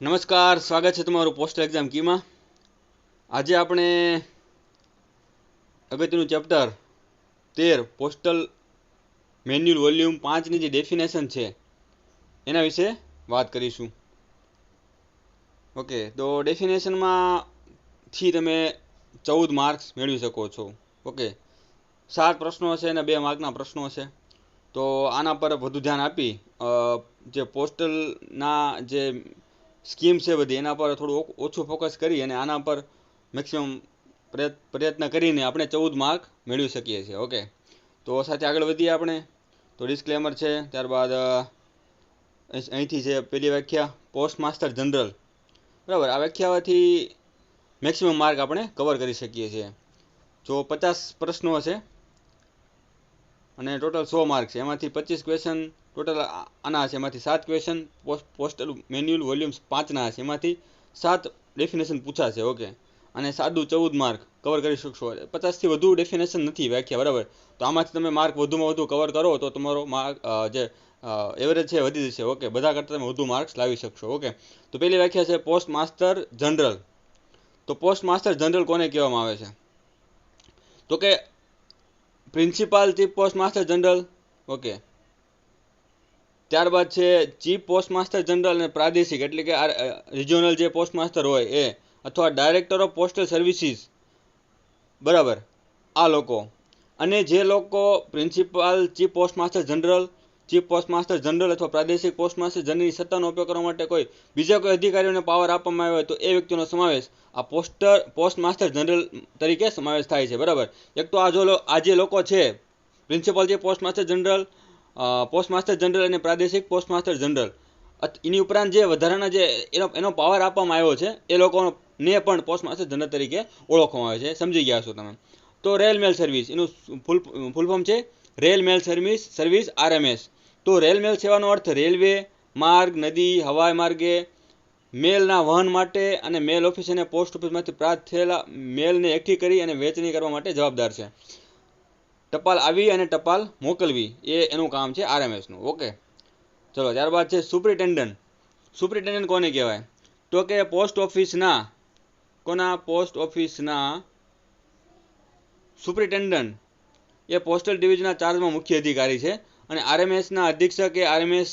નમસ્કાર, સ્વાગત છે તમારું પોસ્ટલ એક્ઝામ કીમાં. આજે આપણે અગત્યનું ચેપ્ટર 13 પોસ્ટલ મેન્યુઅલ વોલ્યુમ 5ની જે ડેફિનેશન છે એના વિશે વાત કરીશું. ઓકે, તો ડેફિનેશનમાં થી તમે 14 માર્ક્સ મેળવી શકો છો. ઓકે, 7 પ્રશ્નો છે અને 2 માર્કના પ્રશ્નો છે. તો આના પર વધુ ધ્યાન આપી જે પોસ્ટલના જે સ્કીમ છે બધી એના પર થોડું ઓછું ફોકસ કરી અને આના પર મેક્સિમમ પ્રયત્ન કરીને આપણે 14 માર્ક મેળવી શકીએ છીએ. ઓકે, તો સાથે આગળ વધીએ આપણે. તો ડિસ્ક્લેમર છે, ત્યારબાદ અહીંથી છે પહેલી વ્યાખ્યા પોસ્ટ માસ્ટર જનરલ. બરાબર, આ વ્યાખ્યાથી મેક્સિમમ માર્ક આપણે કવર કરી શકીએ છીએ. જો 50 પ્રશ્નો હશે અને ટોટલ 100 માર્ક છે, એમાંથી 25 ક્વેશ્ચન ટોટલ આના હશે, એમાંથી 7 ક્વેશ્ચન પોસ્ટલ મેન્યુઅલ વોલ્યુમ્સ 5ના હશે, એમાંથી 7 ડેફિનેશન પૂછાશે. ઓકે, અને સાદું 14 માર્ક કવર કરી શકશો. 50થી વધુ ડેફિનેશન નથી વ્યાખ્યા, બરાબર. તો આમાંથી તમે માર્ક વધુમાં વધુ કવર કરો તો તમારો માર્ક જે એવરેજ છે વધી જશે. ઓકે, બધા કરતાં તમે વધુ માર્ક્સ લાવી શકશો. ઓકે, તો પહેલી વ્યાખ્યા છે પોસ્ટ માસ્ટર જનરલ. તો પોસ્ટ માસ્ટર જનરલ કોને કહેવામાં આવે છે? તો કે principal chief post master general. Okay, ત્યારબાદ છે ચીફ પોસ્ટ માસ્ટર જનરલ અને પ્રાદેશિક એટલે કે રિજિયોનલ જે પોસ્ટ માસ્ટર હોય એ, અથવા ડાયરેક્ટર ઓફ પોસ્ટલ સર્વિસીસ. બરાબર, આ લોકો. અને જે લોકો principal chief post master general, chief post master general અથવા પ્રાદેશિક પોસ્ટ માસ્ટર જનરલની સત્તાનો ઉપયોગ કરવા માટે બીજા કોઈ અધિકારીઓને પાવર આપવામાં આવ્યો હોય તો એ વ્યક્તિનો સમાવેશ આ પોસ્ટ માસ્ટર જનરલ તરીકે સમાવેશ થાય છે. બરાબર, એક તો આ જે લોકો છે principal chief post master general, post master general અને પ્રાદેશિક પોસ્ટ માસ્ટર જનરલ. એની ઉપરાંત જે વધારાના જે એનો પાવર આપવામાં આવ્યો છે એ લોકોને પણ પોસ્ટ માસ્ટર જનરલ તરીકે ઓળખવામાં આવે છે. સમજી ગયા છો તમે? તો રેલ મેલ સર્વિસ, એનું ફૂલ ફોર્મ છે રેલ મેલ સર્વિસ RMS. તો રેલ મેલ સેવાનો અર્થ રેલવે માર્ગ, નદી, હવાઈ માર્ગે મેલના વહન માટે અને મેલ ઓફિસ અને પોસ્ટ ઓફિસમાંથી પ્રાપ્ત થયેલા મેલને એકઠી કરી અને વહેંચણી કરવા માટે જવાબદાર છે. ટપાલ આવી અને ટપાલ મોકલવી એ એનું કામ છે RMSનું. ઓકે, ચલો ત્યારબાદ છે સુપ્રિન્ટેન્ડન્ટ. સુપ્રિન્ટેન્ડન્ટ કોને કહેવાય? તો કે પોસ્ટ ઓફિસના સુપ્રિન્ટેન્ડન્ટ એ પોસ્ટલ ડિવિઝનના ચાર્જમાં મુખ્ય અધિકારી છે. અને RMSના અધિક્ષક એ RMS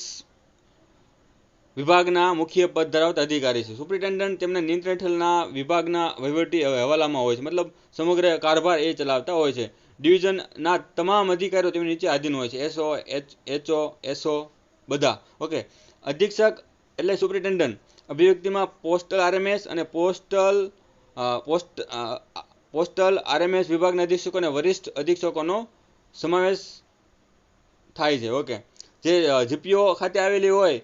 વિભાગના મુખ્ય પદ ધરાવતા અધિકારી છે. સુપ્રિન્ટેન્ડન્ટ તેમના નિયંત્રણ હેઠળના વિભાગના વહીવટી હવાલામાં હોય છે, મતલબ સમગ્ર કારભાર એ ચલાવતા હોય છે. ડિવિઝનના તમામ અધિકારીઓ તેમની નીચે આધીન હોય છે. SO બધા. ઓકે, અધિક્ષક એટલે સુપ્રિન્ટેન્ડન્ટ અભિવ્યક્તિમાં પોસ્ટલ RMS અને પોસ્ટલ RMS વિભાગના અધિક્ષકો અને વરિષ્ઠ અધિક્ષકોનો સમાવેશ થાય છે. ઓકે, જે GPO ખાતે આવેલી હોય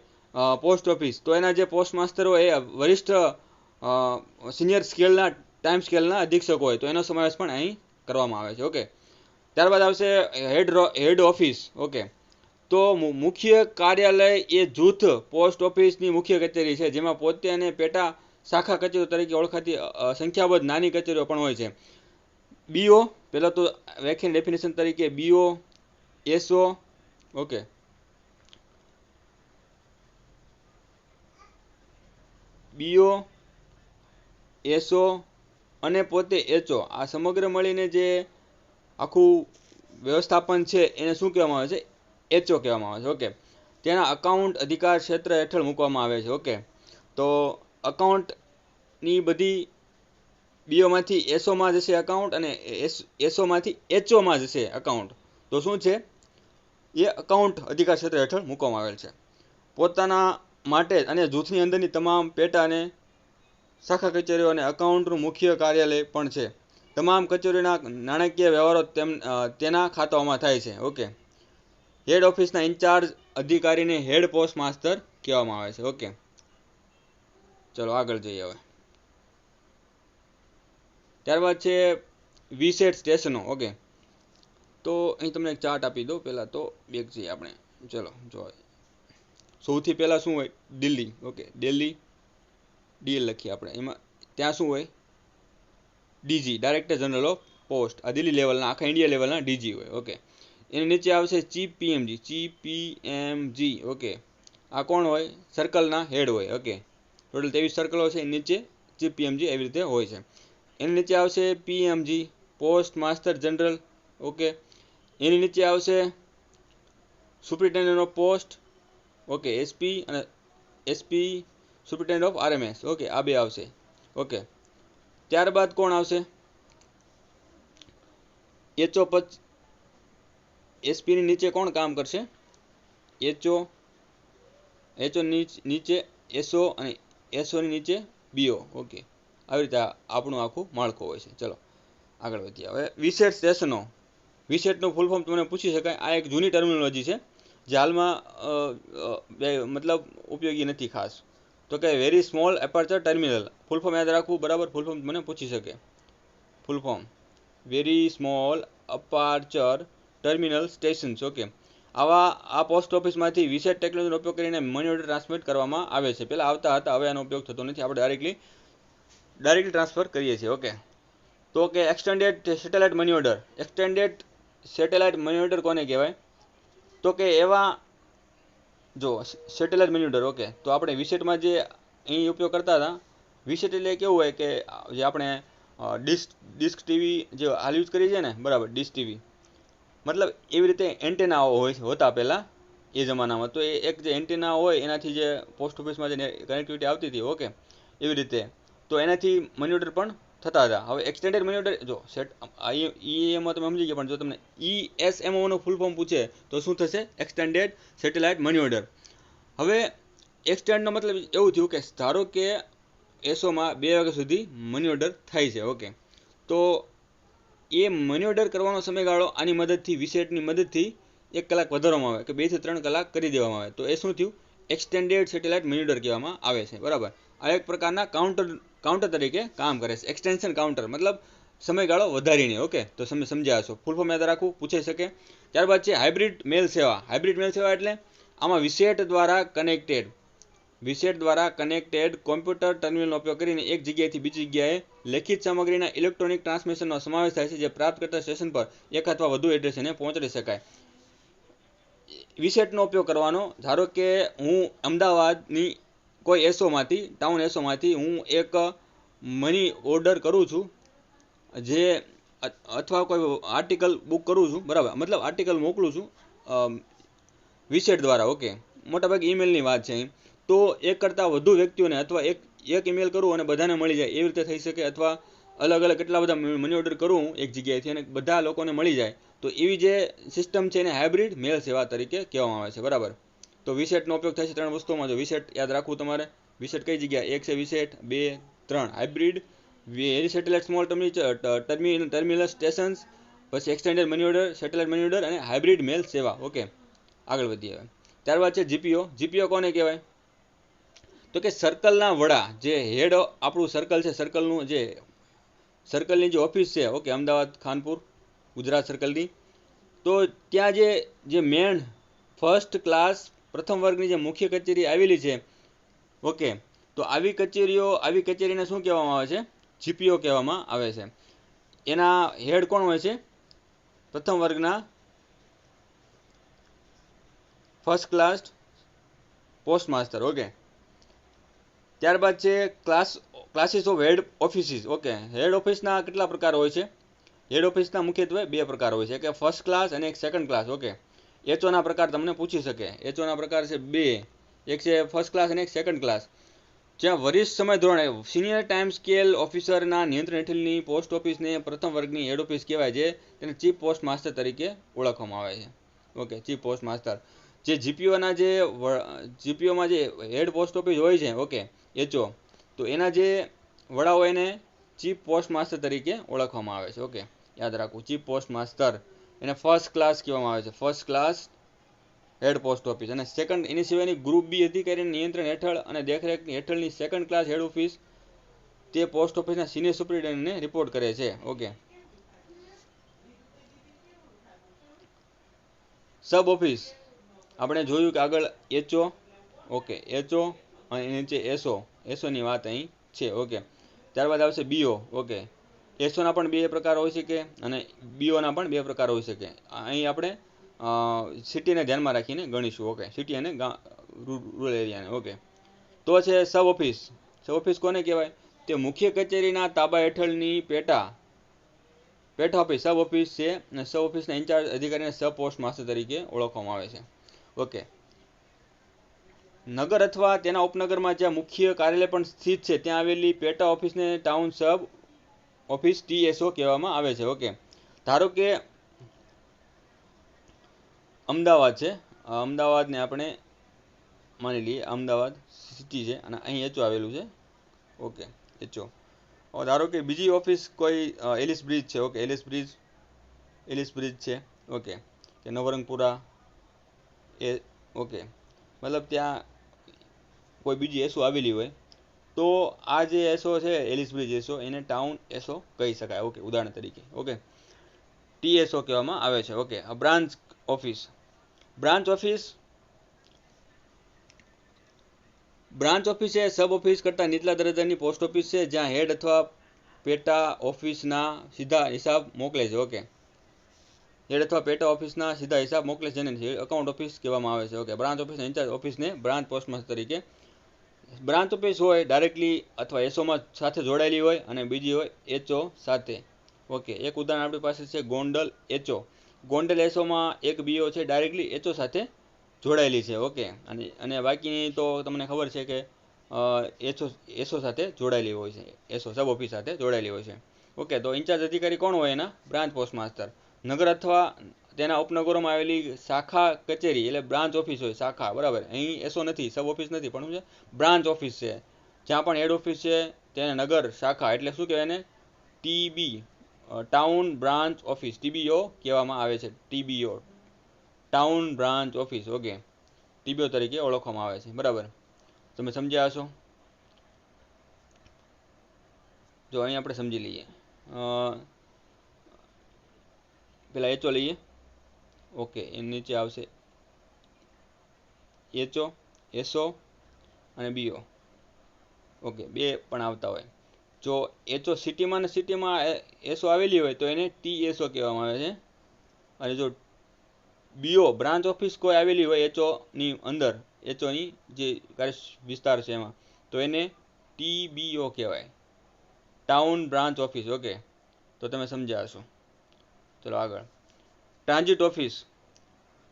પોસ્ટ ઓફિસ, તો એના જે પોસ્ટ માસ્ટર હોય એ વરિષ્ઠ સિનિયર સ્કેલના ટાઈમ સ્કેલના અધિક્ષકો હોય, તો એનો સમાવેશ પણ અહીં કરવામાં આવે છે. ઓકે, ત્યારબાદ આવશે હેડ ઓફિસ. ઓકે, તો મુખ્ય કાર્યાલય એ જૂથ પોસ્ટ ઓફિસની મુખ્ય કચેરી છે, જેમાં પોતે અને પેટા શાખા કચેરીઓ તરીકે ઓળખાતી સંખ્યાબંધ નાની કચેરીઓ પણ હોય છે. BO, પહેલાં તો વ્યાખ્યાની ડેફિનેશન તરીકે BO, SO. Okay, BO, SO અને પોતે HO, આ સમગ્ર મળીને જે આખું વ્યવસ્થાપન છે એને શું કહેવામાં આવે છે? HO કહેવામાં આવે છે. ઓકે, તેના અકાઉન્ટ અધિકાર ક્ષેત્ર હેઠળ મૂકવામાં આવે છે. ઓકે, તો અકાઉન્ટની બધી BOમાંથી SOમાં જશે અકાઉન્ટ અને SOમાંથી HOમાં જશે અકાઉન્ટ. તો શું છે? એ અકાઉન્ટ અધિકાર ક્ષેત્ર હેઠળ મૂકવામાં આવેલ છે. પોતાના માટે અને જૂથની અંદરની તમામ પેટા અને શાખા કચેરીઓ અને અકાઉન્ટનું મુખ્ય કાર્યાલય પણ છે. તમામ કચેરીઓના નાણાકીય વ્યવહારો તેના ખાતાઓમાં થાય છે. ઓકે, હેડ ઓફિસના ઇન્ચાર્જ અધિકારીને હેડ પોસ્ટ માસ્ટર કહેવામાં આવે છે. ઓકે, ચલો આગળ જઈએ હવે. ત્યારબાદ છે વિસેટ સ્ટેશનો. ઓકે, તો અહીં તમને એક ચાર્ટ આપી દો. પહેલાં તો બેક જઈએ આપણે. ચલો જો, સૌથી પહેલાં શું હોય? દિલ્હી. ઓકે, દિલ્હી DL લખીએ આપણે. એમાં ત્યાં શું હોય? DG, director general of post. આ દિલ્હી લેવલના, આખા ઇન્ડિયા લેવલના DG હોય. ઓકે, એની નીચે આવશે ચીફ PMG. ઓકે, આ કોણ હોય? સર્કલના હેડ હોય. ઓકે, ટોટલ 23 સર્કલો છે. નીચે ચીફ પીએમજી એવી રીતે હોય છે. એની નીચે આવશે PMG post master general. Okay, એની નીચે આવશે superintendent of post. Okay, SP અને SP superintendent of RMS. Okay, આ બે આવશે. ઓકે, ત્યારબાદ કોણ આવશે? એચઓ એસપીની નીચે કોણ કામ કરશે? એચઓ નીચે એસઓ અને એસઓની નીચે બીઓ. ઓકે, આવી રીતે આપણું આખું માળખું હોય છે. ચલો આગળ વધીએ. હવે વિશેષ સ્ટેશનો. વિશેષનું ફૂલ ફોર્મ તમને પૂછી શકાય. આ એક જૂની ટર્મિનોલોજી છે જે હાલમાં મતલબ ઉપયોગી નથી ખાસ. તો કે very small aperture terminal. Full form યાદ રાખવું બરાબર. ફૂલ ફોર્મ મને પૂછી શકે. Full form very small aperture terminal stations. Okay, આ પોસ્ટ ઓફિસમાંથી વિશેષ ટેકનોલોજીનો ઉપયોગ કરીને મની ઓર્ડર ટ્રાન્સમિટ કરવામાં આવે છે. પહેલાં આવતા હતા, હવે આનો ઉપયોગ થતો નથી. આપણે ડાયરેક્ટલી ટ્રાન્સફર કરીએ છીએ. ઓકે, તો કે extended satellite money order. Extended satellite money order કોને કહેવાય? તો કે એવા જો સેટેલાઇટ મની ઓર્ડર. ઓકે, તો આપણે વિશેટમાં જે અહીં ઉપયોગ કરતા હતા, વિશેટ એટલે કેવું હોય કે જે આપણે ડિસ્ક ટીવી જે હાલ યુઝ કરીએ છીએ ને, બરાબર, ડિસ્ક ટીવી મતલબ એવી રીતે એન્ટેનાઓ હોતા પહેલાં એ જમાનામાં. તો એ એક જે એન્ટેના હોય એનાથી જે પોસ્ટ ઓફિસમાં જે કનેક્ટિવિટી આવતી હતી. ઓકે, એવી રીતે તો એનાથી મની ઓર્ડર પણ થતા હતા. હવે એક્સટેન્ડેડ મની ઓર્ડર જો એમાં તમે સમજી ગયા, પણ જો તમને ESMOનું ફૂલ ફોર્મ પૂછે તો શું થશે? Extended satellite money order. હવે એક્સટેન્ડનો મતલબ એવું થયું કે ધારો કે એસઓમાં 2 વાગ્યા સુધી મની ઓર્ડર થાય છે. ઓકે, તો એ મની ઓર્ડર કરવાનો સમયગાળો આની મદદથી વિશેટની મદદથી 1 કલાક વધારવામાં આવે કે 2 થી 3 કલાક કરી દેવામાં આવે. તો એ શું થયું? એક્સટેન્ડેડ સેટેલાઇટ મની ઓર્ડર કહેવામાં આવે છે. બરાબર, આ એક પ્રકારના કાઉન્ટર તરીકે કામ કરે છે. એક્સટેન્શન કાઉન્ટર મતલબ સમયગાળો વધારીને. ઓકે, તો તમે સમજ્યા હશો. ફૂલ ફોર્મ યાદ રાખવું પૂછાઈ શકે. ત્યારબાદ છે હાઇબ્રિડ મેલ સેવા. હાઇબ્રિડ મેલ સેવા એટલે આમાં વિશેટ દ્વારા કનેક્ટેડ કોમ્પ્યુટર ટર્મિનલનો ઉપયોગ કરીને એક જગ્યાએથી બીજી જગ્યાએ લેખિત સામગ્રીના ઇલેક્ટ્રોનિક ટ્રાન્સમિશનનો સમાવેશ થાય છે, જે પ્રાપ્તકર્તા સ્ટેશન પર એક અથવા વધુ એડ્રેસને પહોંચાડી શકાય. વિશેટનો ઉપયોગ કરવાનો. ધારો કે હું અમદાવાદની કોઈ એસઓમાંથી, ટાઉન એસઓમાંથી હું એક મની ઓર્ડર કરું છું, જે અથવા કોઈ આર્ટિકલ બુક કરું છું, બરાબર, મતલબ આર્ટિકલ મોકલું છું વિશેટ દ્વારા. ઓકે, મોટાભાગે ઈમેલની વાત છે અહીં. તો એક કરતાં વધુ વ્યક્તિઓને અથવા એક ઈમેલ કરું અને બધાને મળી જાય, એવી રીતે થઈ શકે. અથવા અલગ અલગ કેટલા બધા મની ઓર્ડર કરું એક જગ્યાએથી અને બધા લોકોને મળી જાય. તો એવી જે સિસ્ટમ છે એને હાઇબ્રિડ મેલ સેવા તરીકે કહેવામાં આવે છે. બરાબર, તો વિશેટનો ઉપયોગ થાય છે 3 વસ્તુઓમાં. જો વિશેટ યાદ રાખવું તમારે. વિશેટ કઈ જગ્યા? એક છે VSAT, 2, 3 hybrid, very satellite small terminal stations, પછી extended money order, satellite money order અને હાઇબ્રિડ મેલ સેવા. ઓકે, આગળ વધીએ. ત્યારબાદ છે જીપીઓ. જીપીઓ કોને કહેવાય? તો કે સર્કલના વડા, જે હેડ આપણું સર્કલ છે, સર્કલની જે ઓફિસ છે. ઓકે, અમદાવાદ, ખાનપુર, ગુજરાત સર્કલની. તો ત્યાં જે મેન ફર્સ્ટ ક્લાસ પ્રથમ વર્ગની જે મુખ્ય કચેરી આવેલી છે. ઓકે, તો આવી કચેરીને શું કહેવામાં આવે છે? જીપીઓ કહેવામાં આવે છે. એના હેડ કોણ હોય છે? પ્રથમ વર્ગના first class post master. Okay, ત્યારબાદ છે classes of head offices. Okay, head ઓફિસના કેટલા પ્રકાર હોય છે? હેડ ઓફિસના મુખ્યત્વે 2 પ્રકાર હોય છે, કે ફર્સ્ટ ક્લાસ અને એક સેકન્ડ ક્લાસ. ઓકે, એચઓના પ્રકાર તમને પૂછી શકે. એચઓના પ્રકાર છે 2, એક છે ફર્સ્ટ ક્લાસ અને એક સેકન્ડ ક્લાસ. જ્યાં વરિષ્ઠ સમય ધોરણે સિનિયર ટાઈમ સ્કેલ ઓફિસરના નિયંત્રણ હેઠળની પોસ્ટ ઓફિસને પ્રથમ વર્ગની હેડ ઓફિસ કહેવાય છે. તેને ચીફ પોસ્ટ માસ્ટર તરીકે ઓળખવામાં આવે છે. Okay, chief post master. જે જીપીઓમાં જે હેડ પોસ્ટ ઓફિસ હોય છે. ઓકે, એચઓ, તો એના જે વડાઓ એને ચીફ પોસ્ટ માસ્ટર તરીકે ઓળખવામાં આવે છે. ઓકે, યાદ રાખવું, ચીફ પોસ્ટ માસ્ટર એને ફર્સ્ટ ક્લાસ કહેવામાં આવે છે. First class head post office. અને સેકન્ડ, એની સિવાયની ગ્રુપ બી અધિકારીના નિયંત્રણ હેઠળ અને દેખરેખ હેઠળની સેકન્ડ ક્લાસ હેડ ઓફિસ તે પોસ્ટ ઓફિસના સિનિયર સુપ્રિન્ટેન્ડન્ટને રિપોર્ટ કરે છે. ઓકે, સબ ઓફિસ આપણે જોયું કે આગળ એચઓ. ઓકે, એચઓ અને નીચે એસઓની વાત અહીં છે. ઓકે, ત્યારબાદ આવશે બીઓ. ઓકે, એસઓના પણ 2 પ્રકાર હોઈ શકે અને બીઓના પણ 2 પ્રકાર હોઈ શકે. અહીં આપણે સિટીને ધ્યાનમાં રાખીને ગણીશું. ઓકે, સિટી અને રૂરલ એરિયાને. ઓકે, તો છે સબ ઓફિસ. સબ ઓફિસ કોને કહેવાય? તે મુખ્ય કચેરીના તાબા હેઠળની પેટા ઓફિસ સબ ઓફિસ છે, અને સબ ઓફિસના ઇન્ચાર્જ અધિકારીને સબ પોસ્ટ માસ્ટર તરીકે ઓળખવામાં આવે છે. ઓકે. નગર અથવા તેના ઉપનગરમાં જ્યાં મુખ્ય કાર્યાલય પણ સ્થિત છે ત્યાં આવેલી પેટા ઓફિસને ટાઉન સબ ઓફિસ TSO કહેવામાં આવે છે. ઓકે. ધારો કે અમદાવાદ છે, અમદાવાદને આપણે માની લઈએ અમદાવાદ સિટી છે અને અહીં એચઓ આવેલું છે. Okay, HO. ધારો કે બીજી ઓફિસ કોઈ એલિસ બ્રિજ છે. ઓકે, એલિસ બ્રિજ છે. ઓકે, કે નવરંગપુરા ઓકે, મતલબ ત્યાં કોઈ બીજી એસો આવેલી હોય તો આ જે એસો છે એલિસ બ્રિજ એસો એને ટાઉન એસો કહી શકાય. ઓકે, ઉદાહરણ તરીકે. ઓકે, TSO કહેવામાં આવે છે. Okay, branch office. Branch office એ સબ ઓફિસ કરતાં નીચલા દરજ્જાની પોસ્ટ ઓફિસ છે જ્યાં હેડ અથવા પેટા ઓફિસના સીધા હિસાબ મોકલે છે. ઓકે, હેડ અથવા પેટા ઓફિસના સીધા હિસાબ મોકલે છે જેને અકાઉન્ટ ઓફિસ કહેવામાં આવે છે. ઓકે, બ્રાન્ચ ઓફિસના ઇન્ચાર્જ ઓફિસને બ્રાન્ચ પોસ્ટમાસ્ટર તરીકે. બ્રાન્ચ ઓફિસ હોય ડાયરેક્ટલી અથવા એસઓમાં સાથે જોડાયેલી હોય અને બીજી હોય એચઓ સાથે. ઓકે, એક ઉદાહરણ આપણી પાસે છે ગોંડલ એચઓ. ગોંડલ એસઓમાં એક બીઓ છે ડાયરેક્ટલી એચઓ સાથે જોડાયેલી છે. ઓકે, અને બાકીની તો તમને ખબર છે કે એસો સાથે જોડાયેલી હોય છે, એસો સબ ઓફિસ સાથે જોડાયેલી હોય છે. ઓકે, તો ઇન્ચાર્જ અધિકારી કોણ હોય એના? Branch post master. નગર અથવા તેના ઉપનગરોમાં આવેલી શાખા કચેરી એટલે બ્રાન્ચ ઓફિસ હોય, શાખા. બરાબર, અહીં એસો નથી, સબ ઓફિસ નથી, પણ શું છે? બ્રાન્ચ ઓફિસ છે. જ્યાં પણ હેડ ઓફિસ છે તેને નગર શાખા એટલે શું કહેવાય એને? TB, town branch office, TBO કહેવામાં આવે છે. TBO, town branch office. Okay, TBO તરીકે ઓળખવામાં આવે છે. બરાબર, તમે સમજ્યા હશો? જો અહીં આપણે સમજી લઈએ. પેલા એચઓ લઈએ. ઓકે, એની નીચે આવશે એચઓ, એસઓ અને બીઓ. ઓકે, બે પણ આવતા હોય. જો એચઓ સિટીમાં ને સિટીમાં એસો આવેલી હોય તો એને TSO કહેવામાં આવે છે. અને જો બીઓ બ્રાન્ચ ઓફિસ કોઈ આવેલી હોય એચઓની અંદર, એચઓની જે કાર્ય વિસ્તાર છે એમાં, તો એને TBO કહેવાય, ટાઉન બ્રાન્ચ ઓફિસ. ઓકે, તો તમે સમજ્યા હશો. ચલો આગળ. Transit office.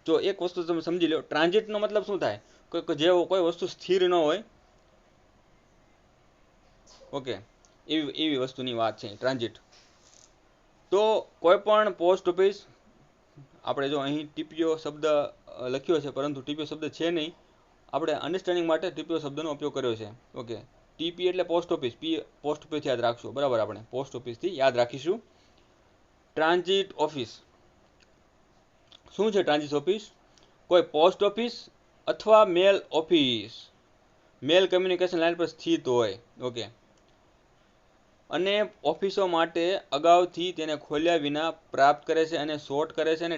જો એક વસ્તુ તમે સમજી લો, ટ્રાન્ઝિટનો મતલબ શું થાય? જે કોઈ વસ્તુ સ્થિર ન હોય. ઓકે, એવી વસ્તુની વાત છે ટ્રાન્ઝિટ. તો કોઈ પણ પોસ્ટ ઓફિસ, આપણે જો અહીં TPO શબ્દ લખ્યો છે પરંતુ TPO શબ્દ છે નહીં, આપણે અન્ડરસ્ટેન્ડિંગ માટે TPO શબ્દનો ઉપયોગ કર્યો છે. ઓકે, TP એટલે post office, P post office યાદ રાખશું. બરાબર, આપણે પોસ્ટ ઓફિસથી યાદ રાખીશું. ટ્રાન્ઝિટ ઓફિસ શું છે? ટ્રાન્ઝિટ ઓફિસ કોઈ પોસ્ટ ઓફિસ અથવા મેલ ઓફિસ, મેલ કમ્યુનિકેશન લાઇન પર સ્થિત હોય. ઓકે, અને ઓફિસો માટે અગાઉથી તેને ખોલ્યા વિના પ્રાપ્ત કરે છે અને શોર્ટ કરે છે અને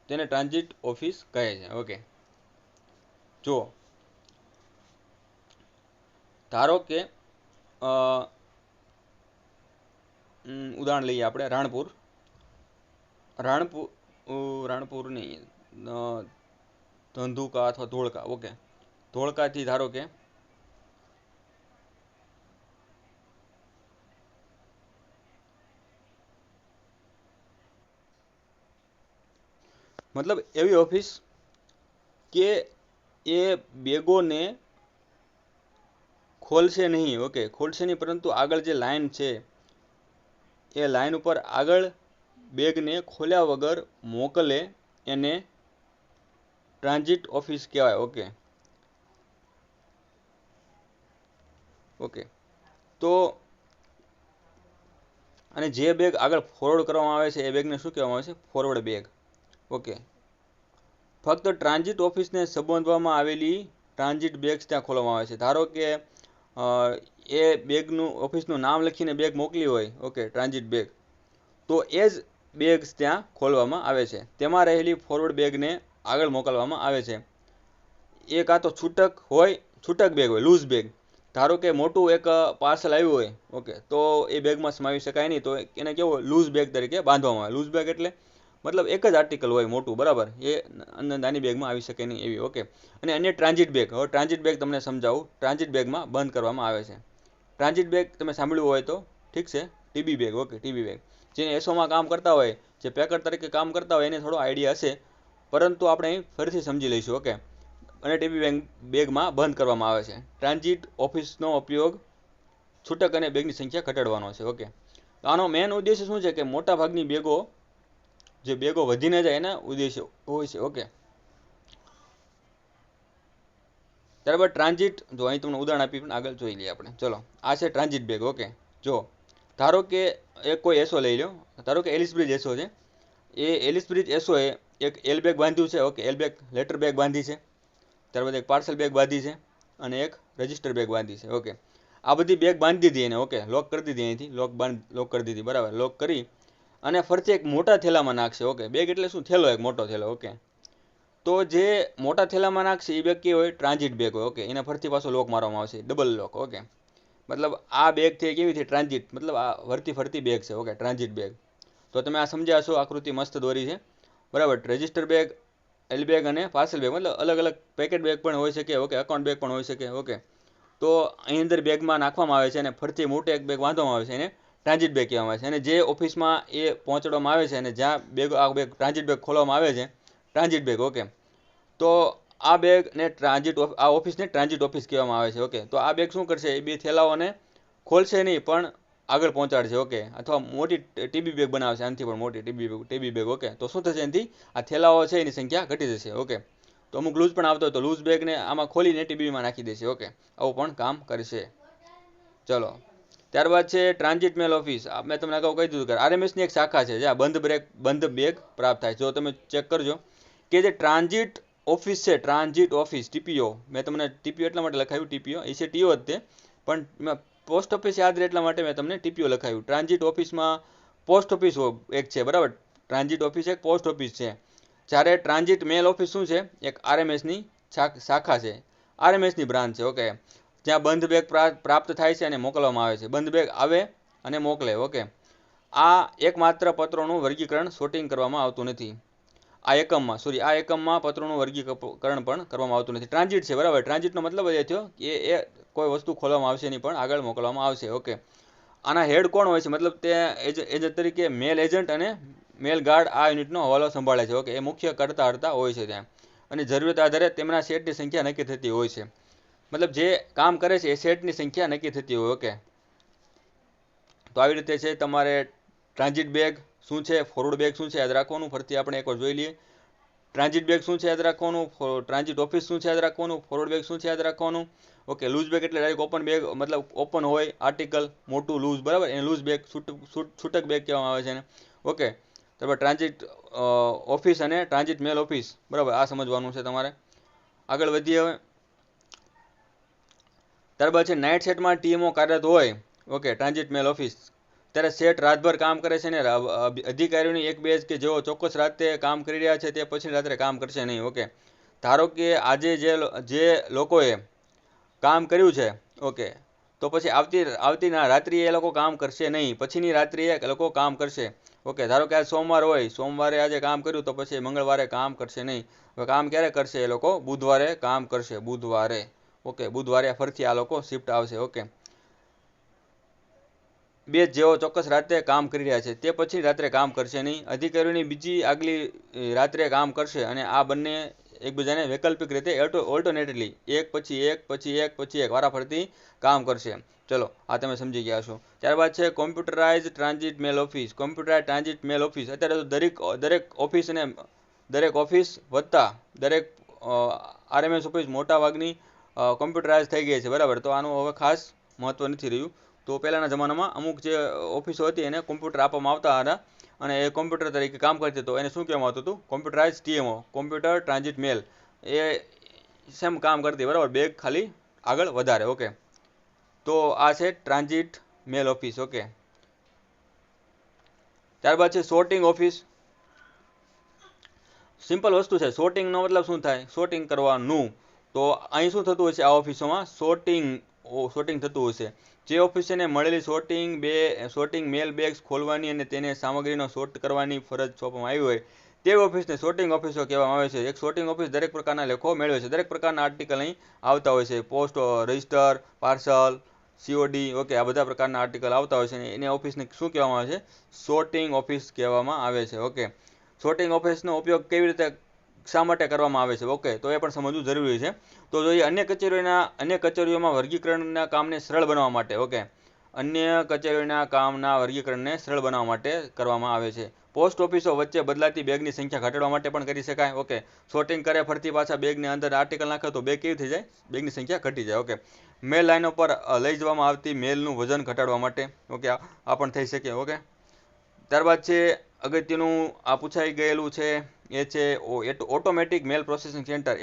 તેને ટ્રાન્ઝિટ ઓફિસ કહે છે. ઓકે, જો ધારો કે ઉદાહરણ લઈએ આપણે રાણપુર નહીં, ધંધુકા અથવા ધોળકા. ઓકે, ધોળકાથી ધારો કે મતલબ એવી ઓફિસ કે એ બેગોને ખોલશે નહીં. ઓકે, ખોલશે નહીં, પરંતુ આગળ જે લાઈન છે એ લાઈન ઉપર આગળ બેગને ખોલ્યા વગર મોકલે એને ટ્રાન્ઝિટ ઓફિસ કહેવાય. ઓકે, તો અને જે બેગ આગળ ફોરવર્ડ કરવામાં આવે છે એ બેગને શું કહેવામાં આવે છે? Forward bag. ઓકે, ફક્ત ટ્રાન્ઝિટ ઓફિસને સંબોધવામાં આવેલી ટ્રાન્ઝિટ બેગ્સ ત્યાં ખોલવામાં આવે છે. ધારો કે એ બેગનું ઓફિસનું નામ લખીને બેગ મોકલી હોય, ઓકે, ટ્રાન્ઝિટ બેગ, તો એ જ બેગ્સ ત્યાં ખોલવામાં આવે છે. તેમાં રહેલી ફોરવર્ડ બેગને આગળ મોકલવામાં આવે છે. એ કાં તો છૂટક બેગ હોય, લૂઝ બેગ. ધારો કે મોટું એક પાર્સલ આવ્યું હોય, ઓકે, તો એ બેગમાં સમાવી શકાય નહીં, તો એને કેવું લૂઝ બેગ તરીકે બાંધવામાં આવે. લૂઝ બેગ એટલે મતલબ એક જ આર્ટિકલ હોય મોટું, બરાબર, એ નાની બેગમાં આવી શકે નહીં એવી. ઓકે. અને અન્ય ટ્રાન્ઝિટ બેગ, હવે ટ્રાન્ઝિટ બેગ તમને સમજાવું. ટ્રાન્ઝિટ બેગમાં બંધ કરવામાં આવે છે. ટ્રાન્ઝિટ બેગ તમે સાંભળ્યું હોય તો ઠીક છે. TB bag, okay, TB bag, જેને એસોમાં કામ કરતા હોય, જે પેકર તરીકે કામ કરતા હોય એને થોડો આઈડિયા હશે, પરંતુ આપણે અહીં ફરીથી સમજી લઈશું. ઓકે. અને ટીબી બેગમાં બંધ કરવામાં આવે છે. ટ્રાન્ઝિટ ઓફિસનો ઉપયોગ છૂટક અને બેગની સંખ્યા ઘટાડવાનો છે. ઓકે. તો આનો મેઇન ઉદ્દેશ્ય શું છે કે મોટા ભાગની બેગો, જે બેગો વધીને જાય એના ઉદ્દેશ્ય હોય છે. ઓકે. ત્યારબાદ ટ્રાન્ઝિટ, જો અહીં તમને ઉદાહરણ આપી પણ આગળ જોઈ લઈએ આપણે. ચલો, આ છે ટ્રાન્ઝિટ બેગ. ઓકે. જો ધારો કે એક કોઈ એસો લઈ લો, ધારો કે એલિસ બ્રિજ એસો છે. એ એલિસ બ્રિજ એસોએ એક એલ બેગ બાંધ્યું છે. Okay. L bag, letter bag બાંધી છે. ત્યારબાદ એક પાર્સલ બેગ બાંધી છે અને એક રજિસ્ટર બેગ બાંધી છે. ઓકે. આ બધી બેગ બાંધી દીધી એને. ઓકે. લોક કરી દીધી, અહીંથી લોક કરી દીધી, બરાબર. લોક કરી અને ફરતી એક મોટા થેલામાં નાખશે. ઓકે. બેગ એટલે શું? થેલો, એક મોટો થેલો. ઓકે. તો જે મોટા થેલામાં નાખશે એ બેગ કેવી હોય? ટ્રાન્ઝિટ બેગ હોય. ઓકે. એના ફરતી પાછો લોક મારવામાં આવશે, ડબલ લોક. ઓકે. મતલબ આ બેગ છે કેવી છે? ટ્રાન્ઝિટ, મતલબ આ ફરતી ફરતી બેગ છે. ઓકે. Transit bag. તો તમે આ સમજ્યા છો, આકૃતિ મસ્ત દોરી છે, બરાબર. રજિસ્ટર બેગ, એલ બેગ અને પાર્સલ બેગ, મતલબ અલગ અલગ પેકેટ બેગ પણ હોઈ શકે. ઓકે. અકાઉન્ટ બેગ પણ હોઈ શકે. ઓકે. તો અહીં અંદર બેગમાં નાખવામાં આવે છે અને ફરતી મોટી એક બેગ બાંધવામાં આવે છે, એને ટ્રાન્ઝિટ બેગ કહેવામાં આવે છે. અને જે ઓફિસમાં એ પહોંચાડવામાં આવે છે અને જ્યાં આ બેગ ટ્રાન્ઝિટ બેગ ખોલવામાં આવે છે, ટ્રાન્ઝિટ બેગ. ઓકે. તો આ બેગને આ ઓફિસને ટ્રાન્ઝિટ ઓફિસ કહેવામાં આવે છે. ઓકે. તો આ બેગ શું કરશે? એ બે થેલાઓને ખોલશે નહીં પણ આગળ પહોંચાડશે. ઓકે. અથવા મોટી ટીબી બેગ બનાવશે, આનાથી પણ મોટી ટીબી બેગ. ઓકે. તો શું થશે? એનાથી આ થેલાઓ છે એની સંખ્યા ઘટી જશે. ઓકે. તો અમુક લૂઝ પણ આવતો હોય તો લૂઝ બેગને આમાં ખોલીને ટીબીમાં નાખી દેશે. ઓકે. આવું પણ કામ કરશે. ચલો, ત્યારબાદ છે ટ્રાન્ઝિટ મેલ ઓફિસ. મેં તમને અગાઉ કહી દીધું કે આરએમએસની એક શાખા છે જ્યાં બંધ બેગ પ્રાપ્ત થાય. જો તમે ચેક કરજો કે જે ટ્રાન્ઝિટ ઓફિસ છે, ટ્રાન્ઝિટ ઓફિસ, ટીપીઓ, મેં તમને ટીપીઓ એટલા માટે લખાવ્યું, ટીપીઓ એ છે ટીઓ જ તે, પણ પોસ્ટ ઓફિસ યાદ રહે એટલા માટે મેં તમને ટીપીઓ લખાવ્યું. ટ્રાન્ઝિટ ઓફિસમાં પોસ્ટ ઓફિસ એક છે, બરાબર. ટ્રાન્ઝિટ ઓફિસ એક પોસ્ટ ઓફિસ છે. જ્યારે ટ્રાન્ઝિટ મેલ ઓફિસ શું છે? એક આરએમએસની શાખા છે, આરએમએસની બ્રાન્ચ છે. ઓકે. જ્યાં બંધ બેગ પ્રાપ્ત થાય છે અને મોકલવામાં આવે છે. બંધ બેગ આવે અને મોકલે. ઓકે. આ એકમાત્ર પત્રોનું વર્ગીકરણ શોર્ટિંગ કરવામાં આવતું નથી. આ એકમમાં પત્રોનું વર્ગીકરણ પણ કરવામાં આવતું નથી. ટ્રાન્ઝિટ છે, બરાબર. ટ્રાન્ઝિટનો મતલબ એ થયો કે એ કોઈ વસ્તુ ખોલવામાં આવશે નહીં પણ આગળ મોકલવામાં આવશે. ઓકે. આના હેડ કોણ હોય છે? મતલબ તે એજન્ટ તરીકે મેલ એજન્ટ અને મેલ ગાર્ડ આ યુનિટનો હવાલો સંભાળે છે. ઓકે. એ મુખ્ય કરતા હોય છે ત્યાં, અને જરૂરિયાત આધારે તેમના સેટની સંખ્યા નક્કી થતી હોય છે. મતલબ જે કામ કરે છે એ સેટની સંખ્યા નક્કી થતી હોય. ઓકે. તો આવી રીતે છે તમારે ટ્રાન્ઝિટ બેગ શું છે, ફોરવર્ડ બેગ શું છે, યાદ રાખવાનું. ફરીથી આપણે એકવાર જોઈ લઈએ. ટ્રાન્ઝિટ બેગ શું છે યાદ રાખવાનું, ટ્રાન્ઝિટ ઓફિસ શું છે યાદ રાખવાનું, ફોરવર્ડ બેગ શું છે યાદ રાખવાનું. ઓકે. લૂઝ બેગ એટલે ડાયરેક્ટ ઓપન બેગ, મતલબ ઓપન હોય આર્ટિકલ, મોટું લૂઝ, બરાબર, એને લૂઝ બેગ, છૂટક બેગ કહેવામાં આવે છે એને. ઓકે. ત્યારબાદ ટ્રાન્ઝિટ ઓફિસ અને ટ્રાન્ઝિટ મેલ ઓફિસ, બરાબર, આ સમજવાનું છે તમારે. આગળ વધીએ હવે. ત્યારબાદ છે નાઇટ સેટમાં ટીએમઓ કાર્યરત હોય. ઓકે. ટ્રાન્ઝિટ મેલ ઓફિસ, ત્યારે સેટ રાતભર કામ કરે છે ને અધિકારીઓની એક બેચ કે જેઓ ચોક્કસ રાતે કામ કરી રહ્યા છે તે પછી રાત્રે કામ કરશે નહીં. ઓકે. ધારો કે આજે જે લોકોએ કામ કર્યું છે, ઓકે, તો પછી આવતી રાત્રિએ એ લોકો કામ કરશે નહીં, પછીની રાત્રિએ એ લોકો કામ કરશે. ઓકે. ધારો કે આજ સોમવાર હોય, સોમવારે આજે કામ કર્યું તો પછી મંગળવારે કામ કરશે નહીં. હવે કામ ક્યારે કરશે એ લોકો? બુધવારે કામ કરશે, બુધવારે. ઓકે. બુધવારે ફરીથી આ લોકો શિફ્ટ આવશે. ઓકે. બે જેઓ ચોક્કસ રાતે કામ કરી રહ્યા છે તે પછી રાત્રે કામ કરશે નહીં. અધિકારીઓની બીજી આગલી રાત્રે કામ કરશે અને આ બંને એકબીજાને વૈકલ્પિક રીતે ઓલ્ટરનેટલી એક પછી એક પછી એક પછી એક વારાફરતી કામ કરશે. ચલો, આ તમે સમજી ગયા છો. ત્યારબાદ છે કોમ્પ્યુટરાઇઝ ટ્રાન્ઝિટ મેલ ઓફિસ. કોમ્પ્યુટરાઇઝ ટ્રાન્ઝિટ મેલ ઓફિસ, અત્યારે તો દરેક ઓફિસ વત્તા દરેક આરએમએસ ઓફિસ મોટા ભાગની કોમ્પ્યુટરાઇઝ થઈ ગઈ છે, બરાબર. તો આનું હવે ખાસ મહત્વ નથી રહ્યું. તો પહેલાંના જમાનામાં અમુક જે ઓફિસો હતી એને કોમ્પ્યુટર આપવામાં આવતા હતા અને એ કોમ્પ્યુટર તરીકે કામ કરતી. તો એને શું કહેવામાં આવતું હતું? કોમ્પ્યુટરાઇઝ ટીએમઓ, કોમ્પ્યુટર ટ્રાન્ઝિટ મેલ. એ સેમ કામ કરતી, બરાબર, બેગ ખાલી આગળ વધારે. ઓકે. તો આ છે ટ્રાન્ઝિટ મેલ ઓફિસ. ઓકે. ત્યારબાદ છે સોર્ટિંગ ઓફિસ. સિમ્પલ વસ્તુ છે. સોર્ટિંગનો મતલબ શું થાય? સોર્ટિંગ કરવાનું. તો અહીં શું થતું હશે, આ ઓફિસોમાં શોર્ટિંગ થતું હશે. જે ઓફિસરને મળેલી શોર્ટિંગ મેલ બેગ્સ ખોલવાની અને તેને સામગ્રીનો શોર્ટ કરવાની ફરજ સોંપવામાં આવી હોય તે ઓફિસને શોર્ટિંગ ઓફિસો કહેવામાં આવે છે. એક શોર્ટિંગ ઓફિસ દરેક પ્રકારના લેખો મેળવે છે. દરેક પ્રકારના આર્ટિકલ અહીં આવતા હોય છે. Post, register, parcel, COD, okay, આ બધા પ્રકારના આર્ટિકલ આવતા હોય છે અને એની ઓફિસને શું કહેવામાં આવે છે? શોર્ટિંગ ઓફિસ કહેવામાં આવે છે. ઓકે, શોર્ટિંગ ઓફિસનો ઉપયોગ કેવી રીતે, શા માટે કરવામાં આવે છે? ઓકે, તો એ પણ સમજવું જરૂરી છે. તો જોઈએ અન્ય કચેરીઓમાં વર્ગીકરણના કામને સરળ બનાવવા માટે. ઓકે, અન્ય કચેરીઓના કામના વર્ગીકરણને સરળ બનાવવા માટે કરવામાં આવે છે. પોસ્ટ ઓફિસો વચ્ચે બદલાતી બેગની સંખ્યા ઘટાડવા માટે પણ કરી શકાય. ઓકે, શોર્ટિંગ કરે ફરતી પાછા બેગની અંદર આર્ટિકલ નાખે તો બેગ કેવી થઈ જાય? બેગની સંખ્યા ઘટી જાય. ઓકે, મેલ લાઈનો પર લઈ જવામાં આવતી મેલનું વજન ઘટાડવા માટે. ઓકે, આ પણ થઈ શકે. ઓકે, ત્યારબાદ છે અગત્યનું, આ પૂછાઈ ગયેલું છે, એ છે ઓટોમેટિક મેલ પ્રોસેસિંગ સેન્ટર,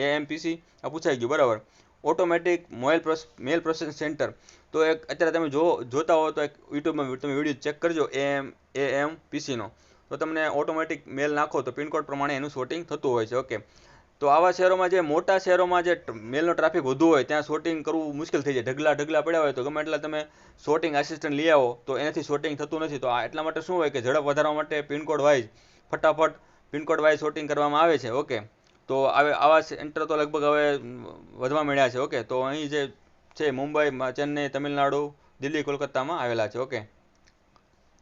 AMPC. આ પૂછાઈ ગયું, બરાબર. ઓટોમેટિક મેલ પ્રોસેસિંગ સેન્ટર, તો એક અત્યારે તમે જોતા હો તો એક યુટ્યુબમાં તમે વિડીયો ચેક કરજો AMPCનો, તો તમને ઓટોમેટિક મેલ નાખો તો પિનકોડ પ્રમાણે એનું શોર્ટિંગ થતું હોય છે. ઓકે, તો આવા શહેરોમાં, જે મોટા શહેરોમાં જે મેલનો ટ્રાફિક વધુ હોય ત્યાં શોર્ટિંગ કરવું મુશ્કેલ થઈ જાય. ઢગલા પડ્યા હોય તો ગમે એટલા તમે શોર્ટિંગ આસિસ્ટન્ટ લઈ આવો તો એનાથી શોર્ટિંગ થતું નથી. તો આ એટલા માટે શું હોય કે ઝડપ વધારવા માટે પિનકોડ વાઇઝ ફટાફટ પિનકોડ વાઇઝ શોર્ટિંગ કરવામાં આવે છે. ઓકે, તો આવા સેન્ટર તો લગભગ હવે વધવા મળ્યા છે. ઓકે, તો અહીં જે છે મુંબઈ, ચેન્નઈ, તમિલનાડુ, દિલ્હી, કોલકાતામાં આવેલા છે. ઓકે,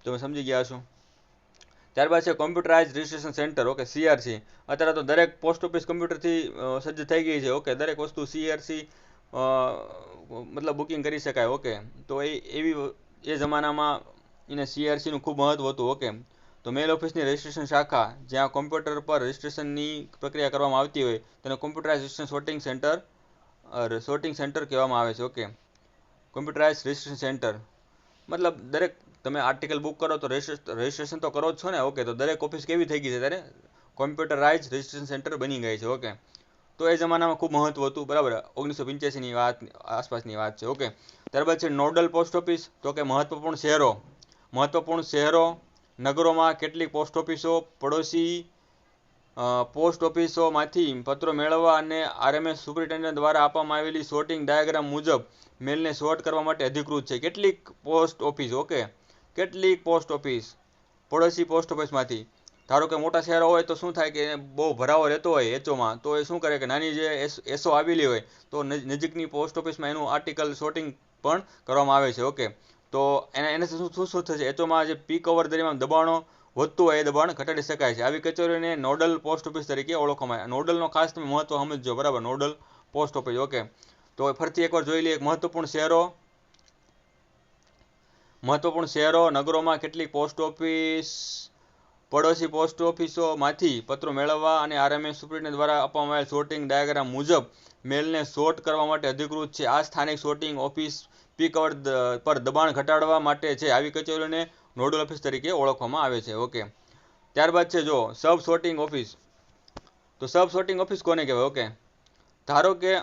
તમે સમજી ગયા છો. ત્યારબાદ છે computerise registration centre. Okay, CRC. અત્યારે તો દરેક પોસ્ટ ઓફિસ કમ્પ્યુટરથી સજ્જ થઈ ગઈ છે. ઓકે, દરેક વસ્તુ CRC મતલબ બુકિંગ કરી શકાય. ઓકે, તો એ જમાનામાં એને CRCનું ખૂબ મહત્વ હતું. ઓકે, તો મેલ ઓફિસની રજિસ્ટ્રેશન શાખા જ્યાં કોમ્પ્યુટર પર રજિસ્ટ્રેશનની પ્રક્રિયા કરવામાં આવતી હોય તેને કોમ્પ્યુટરાઇઝ રજિસ્ટ્રેશન શોર્ટિંગ સેન્ટર કહેવામાં આવે છે. ઓકે, કોમ્પ્યુટરાઇઝ રજિસ્ટ્રેશન સેન્ટર મતલબ દરેક તમે આર્ટિકલ બુક કરો તો રજિસ્ટ્રેશન તો કરો જ છો ને. ઓકે, તો દરેક ઓફિસ કેવી થઈ ગઈ છે ત્યારે? કોમ્પ્યુટરાઇઝ રજિસ્ટ્રેશન સેન્ટર બની ગઈ છે. ઓકે, તો એ જમાનામાં ખૂબ મહત્વ હતું, બરાબર. 1985ની આસપાસની વાત છે. ઓકે, ત્યારબાદ છે નોડલ પોસ્ટ ઓફિસ. તો કે મહત્વપૂર્ણ શહેરો, નગરોમાં કેટલીક પોસ્ટ ઓફિસો પડોશી પોસ્ટ ઓફિસોમાંથી પત્રો મેળવવા અને RMS સુપરિન્ટેન્ડન્ટ દ્વારા આપવામાં આવેલી શોર્ટિંગ ડાયાગ્રામ મુજબ મેલને શોર્ટ કરવા માટે અધિકૃત છે. કેટલીક પોસ્ટ ઓફિસ, ઓકે, કેટલીક પોસ્ટ ઓફિસ પડોશી પોસ્ટ ઓફિસમાંથી. ધારો કે મોટા શહેરો હોય તો શું થાય કે બહુ ભરાવો રહેતો હોય એચઓમાં, તો એ શું કરે કે નાની જે એસો આવેલી હોય તો નજીકની પોસ્ટ ઓફિસમાં એનું આર્ટિકલ શોર્ટિંગ પણ કરવામાં આવે છે. ઓકે, તો એનાથી શું થશે? એચઓમાં જે પીક અવર દરમિયાન દબાણો વધતું હોય એ દબાણ ઘટાડી શકાય છે. આવી કચેરીઓને નોડલ પોસ્ટ ઓફિસ તરીકે ઓળખવામાં આવે. નોડલનો ખાસ તમે મહત્વ સમજજો, બરાબર. Nodal post office. ઓકે, તો ફરીથી એકવાર જોઈ લઈએ. મહત્વપૂર્ણ શહેરો, નગરોમાં કેટલીક પોસ્ટ ઓફિસ પડોશી પોસ્ટ ઓફિસોમાંથી પત્રો મેળવવા અને RMS સુપરિન્ટેન્ડન્ટ દ્વારા આપવામાં આવેલ શોર્ટિંગ ડાયાગ્રામ મુજબ મેલને શોર્ટ કરવા માટે અધિકૃત છે. આ સ્થાનિક શોર્ટિંગ ઓફિસ પીક અવર પર દબાણ ઘટાડવા માટે છે. આવી કચેરીઓને નોડલ ઓફિસ તરીકે ઓળખવામાં આવે છે. ઓકે, ત્યારબાદ છે જો સબ શોર્ટિંગ ઓફિસ. તો સબ શોર્ટિંગ ઓફિસ કોને કહેવાય? ઓકે, ધારો કે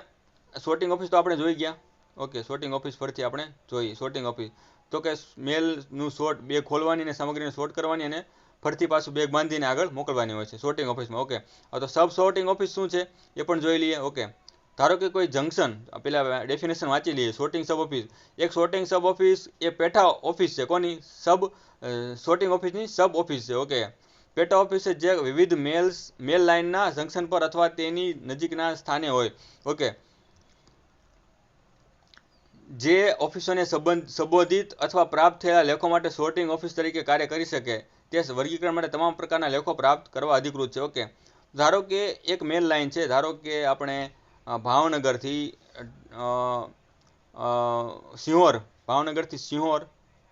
શોર્ટિંગ ઓફિસ તો આપણે જોઈ ગયા. ઓકે, શોર્ટિંગ ઓફિસ પરથી આપણે જોઈએ. શોર્ટિંગ ઓફિસ તો કે મેલનું બેગ ખોલવાની અને સામગ્રીને શોર્ટ કરવાની અને ફરીથી પાછું બેગ બાંધીને આગળ મોકલવાની હોય છે શોર્ટિંગ ઓફિસમાં. ઓકે, તો સબ શોર્ટિંગ ઓફિસ શું છે એ પણ જોઈ લઈએ. ઓકે, ધારો કે કોઈ જંકશન, પેલા ડેફિનેશન વાંચી લઈએ. શોર્ટિંગ સબ ઓફિસ, એક શોર્ટિંગ સબ ઓફિસ એ પેટા ઓફિસ છે. કોની? શોર્ટિંગ ઓફિસની સબ ઓફિસ છે. ઓકે, પેટા ઓફિસ જે વિવિધ મેલ લાઇનના જંકશન પર અથવા તેની નજીકના સ્થાને હોય. ઓકે, જે ઓફિસોને સંબોધિત અથવા પ્રાપ્ત થયેલા લેખો માટે શોર્ટિંગ ઓફિસ તરીકે કાર્ય કરી શકે તે વર્ગીકરણ માટે તમામ પ્રકારના લેખો પ્રાપ્ત કરવા અધિકૃત છે. ઓકે, ધારો કે એક મેલ લાઇન છે. ધારો કે આપણે ભાવનગરથી સિંહોર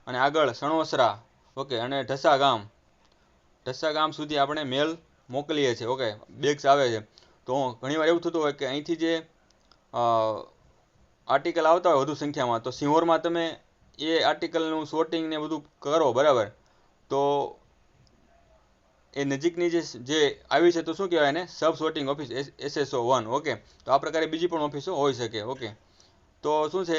અને આગળ સણોસરા, ઓકે, અને ઢસા ગામ સુધી આપણે મેલ મોકલીએ છીએ. ઓકે, બેગ્સ આવે છે. તો ઘણીવાર એવું થતું હોય કે અહીંથી જે આર્ટિકલ આવતા હોય વધુ સંખ્યામાં, તો સિંહોરમાં તમે એ આર્ટિકલનું શોર્ટિંગ ને બધું કરો, બરાબર. તો એ નજીકની જે આવી છે તો શું કહેવાય એને? સબ શોર્ટિંગ ઓફિસ, SSO1. ઓકે, તો આ પ્રકારે બીજી પણ ઓફિસો હોઈ શકે. ઓકે, તો શું છે?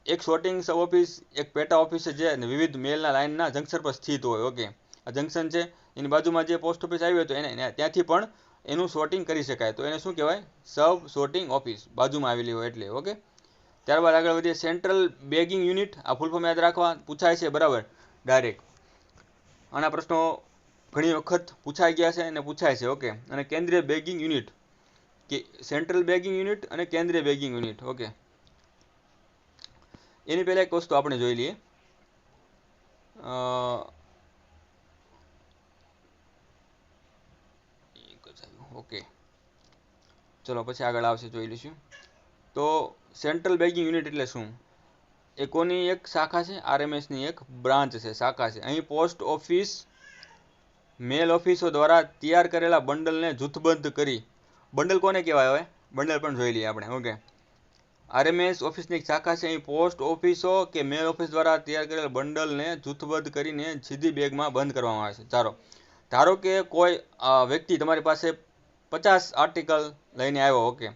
એક શોર્ટિંગ સબ ઓફિસ એક પેટા ઓફિસ છે જે વિવિધ મેલના લાઇનના જંકશન પર સ્થિત હોય. ઓકે, આ જંકશન છે, એની બાજુમાં જે પોસ્ટ ઓફિસ આવી હોય તો એને ત્યાંથી પણ એનું સોર્ટિંગ કરી શકાય, તો એને શું કહેવાય? સબ સોર્ટિંગ ઓફિસ, બાજુમાં આવેલી હોય એટલે. ઓકે, ત્યારબાદ આગળ વધીએ. સેન્ટ્રલ બેગિંગ યુનિટ, આ ફૂલ ફોર્મ યાદ રાખવા, પૂછાય છે બરાબર ડાયરેક્ટ. આના પ્રશ્નો ઘણી વખત પૂછાઈ ગયા છે અને પૂછાય છે. ઓકે, અને કેન્દ્રીય બેગિંગ યુનિટ, કે સેન્ટ્રલ બેગિંગ યુનિટ અને કેન્દ્રીય બેગિંગ યુનિટ. ઓકે, એની પહેલાં એક વસ્તુ આપણે જોઈ લઈએ. ઓકે, ચલો પછી આગળ આવશે, જોઈ લઈશું. તો સેન્ટ્રલ બેગિંગ યુનિટ એટલે શું? એ કોની એક શાખા છે? આરએમએસની એક બ્રાન્ચ છે, શાખા છે. અહીં પોસ્ટ ઓફિસ મેલ ઓફિસો દ્વારા તૈયાર કરેલા બંડલને જૂથબદ્ધ કરી, બંડલ કોને કહેવાય? હવે બંડલ પણ જોઈ લઈએ આપણે. ઓકે, આરએમએસ ઓફિસની એક શાખા છે. અહીં પોસ્ટ ઓફિસો કે મેલ ઓફિસ દ્વારા તૈયાર કરેલા બંડલને જૂથબદ્ધ કરીને સીધી બેગમાં બંધ કરવામાં આવે છે. ધારો કે કોઈ વ્યક્તિ તમારી પાસે 50 આર્ટિકલ લઈને આવ્યો. ઓકે,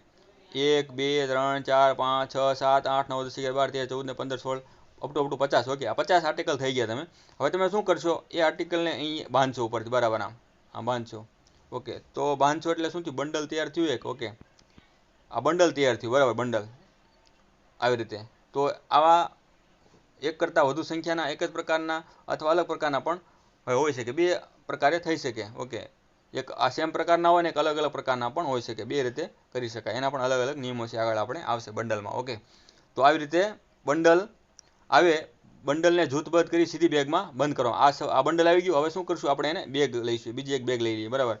1 2 3 4 5 6 7 8 9 10 11 12 13 14 ને 15 16 અપ ટુ 50. ઓકે, આ 50 આર્ટિકલ થઈ ગયા. હવે તમે શું કરશો? એ આર્ટિકલને અહીં બાંધશો ઉપરથી, બરાબર? આમ બાંધશો. ઓકે, તો બાંધશો એટલે શું થયું? બંડલ તૈયાર થયું એક. ઓકે, આ બંડલ તૈયાર થયું, બરાબર? બંડલ આવી રીતે. તો આવા એક કરતાં વધુ સંખ્યાના એક જ પ્રકારના અથવા અલગ પ્રકારના પણ હોઈ શકે, બે પ્રકારે થઈ શકે. ઓકે, એક આ સેમ પ્રકારના હોય ને એક અલગ અલગ પ્રકારના પણ હોઈ શકે, બે રીતે કરી શકાય. એના પણ અલગ અલગ નિયમો છે, આગળ આપણે આવશે બંડલમાં. ઓકે, તો આવી રીતે બંડલ આવે, બંડલને જૂથબદ્ધ કરી સીધી બેગમાં બંધ કરો. આ બંડલ આવી ગયું. હવે શું કરશું? આપણે એને બેગ લઈશું, બીજી એક બેગ લઈ લઈએ, બરાબર?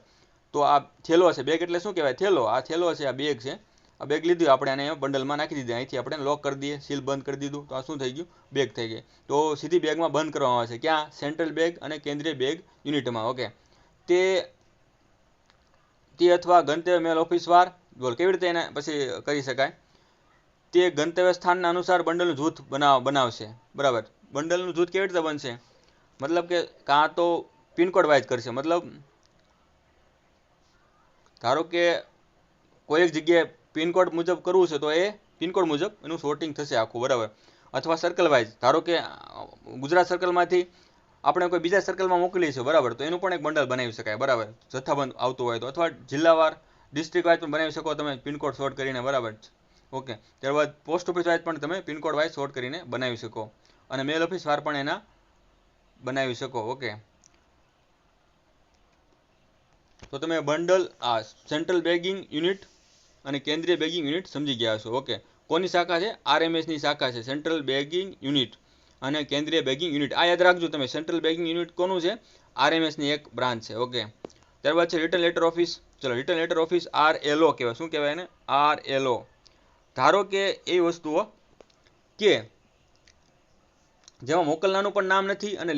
તો આ થેલો છે. બેગ એટલે શું કહેવાય? થેલો. આ થેલો છે, આ બેગ છે. આ બેગ લીધી આપણે, અને બંડલમાં નાખી દીધી. અહીંથી આપણે લોક કરી દઈએ, સીલ બંધ કરી દીધું. તો આ શું થઈ ગયું? બેગ થઈ ગઈ. તો સીધી બેગમાં બંધ કરવામાં આવે છે. ક્યાં? સેન્ટ્રલ બેગ અને કેન્દ્રીય બેગ યુનિટમાં. ઓકે, તે અથવા ગંતવ્ય મેલ ઓફિસ વાર, બોલ કેવી રીતે એને પછી કરી શકાય? તે ગંતવ્ય સ્થાનના અનુસાર બંડલનું જૂથ બનાવશે, બરાબર? બંડલનું જૂથ કેવી રીતે બનશે? મતલબ કે કાં તો પિનકોડ વાઇઝ કરશે. મતલબ ધારો કે કોઈ એક જગ્યાએ પિનકોડ મુજબ કરવું છે, તો એ પિનકોડ મુજબ એનું સોર્ટિંગ થશે આખું, બરાબર? અથવા સર્કલ વાઇઝ. ધારો કે ગુજરાત સર્કલમાંથી આપણે કોઈ બીજા સર્કલમાં મોકલીએ છીએ, બરાબર? તો એનું પણ એક બંડલ બનાવી શકાય, બરાબર? જથ્થાબંધ આવતું હોય તો. અથવા જિલ્લાવાર, ડિસ્ટ્રિક્ટ વાઇઝ પણ બનાવી શકો તમે પિનકોડ શોર્ટ કરીને, બરાબર? ઓકે, ત્યારબાદ પોસ્ટ ઓફિસ વાઇઝ પણ તમે પિનકોડ વાઇઝ શોર્ટ કરીને બનાવી શકો, અને મેલ ઓફિસ વાર પણ એના બનાવી શકો. ઓકે, તો તમે બંડલ, આ સેન્ટ્રલ બેગિંગ યુનિટ અને કેન્દ્રીય બેગિંગ યુનિટ સમજી ગયા છો. ઓકે, કોની શાખા છે? આરએમએસની શાખા છે, સેન્ટ્રલ બેગિંગ યુનિટ અને કેન્દ્રીય બેગિંગ યુનિટ. આ યાદ રાખજો તમે. સેન્ટ્રલ બેગિંગ યુનિટ કોનું છે? આરએમએસની એક બ્રાન્ચ છે. ઓકે, ત્યારબાદ છે રિટર્ન લેટર ઓફિસ. ચલો, રિટર્ન લેટર ઓફિસ આરએલઓ કહેવાય. શું કહેવાય એને? આરએલઓ. ધારો કે એ વસ્તુઓ કે જેમાં મોકલનારનું પણ નામ નથી અને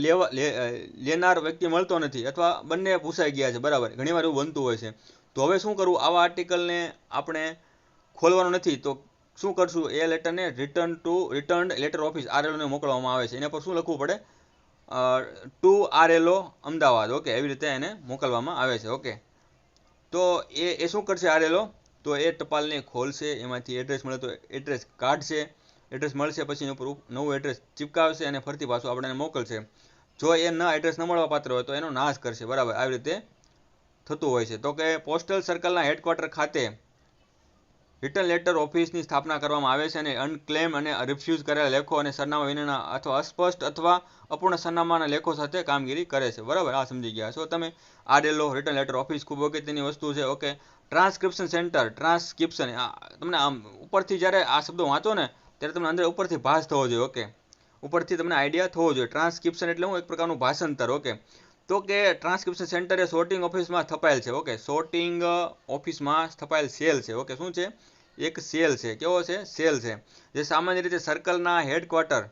લેનાર વ્યક્તિ મળતો નથી, અથવા બંને પૂછાઈ ગયા છે, બરાબર? ઘણીવાર એવું બનતું હોય છે. તો હવે શું કરવું? આવા આર્ટિકલને આપણે ખોલવાનું નથી, તો શું કરશું? એ લેટરને રિટર્ન લેટર ઓફિસ આરએલઓને મોકલવામાં આવે છે. એના પર શું લખવું પડે? ટુ આરએલઓ અમદાવાદ. ઓકે, એવી રીતે એને મોકલવામાં આવે છે. ઓકે, તો એ શું કરશે આરએલઓ? તો એ ટપાલને ખોલશે, એમાંથી એડ્રેસ મળે તો એડ્રેસ કાઢશે, એડ્રેસ મળશે પછી એના ઉપર નવું એડ્રેસ ચિપકાવશે અને ફરતી પાછું આપણે એને મોકલશે. જો એ એડ્રેસ ન મળવા પાત્ર હોય તો એનો નાશ કરશે, બરાબર? આવી રીતે થતું હોય છે. તો કે પોસ્ટલ સર્કલના હેડક્વાર્ટર ખાતે રિટર્ન લેટર ઓફિસની સ્થાપના કરવામાં આવે છે, અને અનક્લેમ અને રિફ્યુઝ કરેલા લેખો અને સરનામા વિનાના અથવા અસ્પષ્ટ અથવા અપૂર્ણ સરનામાના લેખો સાથે કામગીરી કરે છે, બરાબર? આ સમજી ગયા છો તમે. આરએલઓ રિટર્ન લેટર ઓફિસ ખૂબ અગત્યની વસ્તુ છે. ઓકે, ટ્રાન્સક્રિપ્શન સેન્ટર, ટ્રાન્સક્રિપ્શન, તમને આમ ઉપરથી જ્યારે આ શબ્દો વાંચો ને ત્યારે તમને અંદર ઉપરથી ભાસ થવો જોઈએ. ઓકે, ઉપરથી તમને આઈડિયા થવો જોઈએ. ટ્રાન્સક્રિપ્શન એટલે હું એક પ્રકારનું ભાષાંતર. ઓકે, તો કે ટ્રાન્સક્રિપ્શન સેન્ટર એ સોર્ટિંગ ઓફિસમાં સ્થપાયેલ છે. ઓકે, સોર્ટિંગ ઓફિસમાં સ્થપાયેલ સેલ છે. ઓકે, શું છે? એક સેલ છે. કેવો છે? સેલ છે, જે સામાન્ય રીતે સર્કલના હેડક્વાર્ટર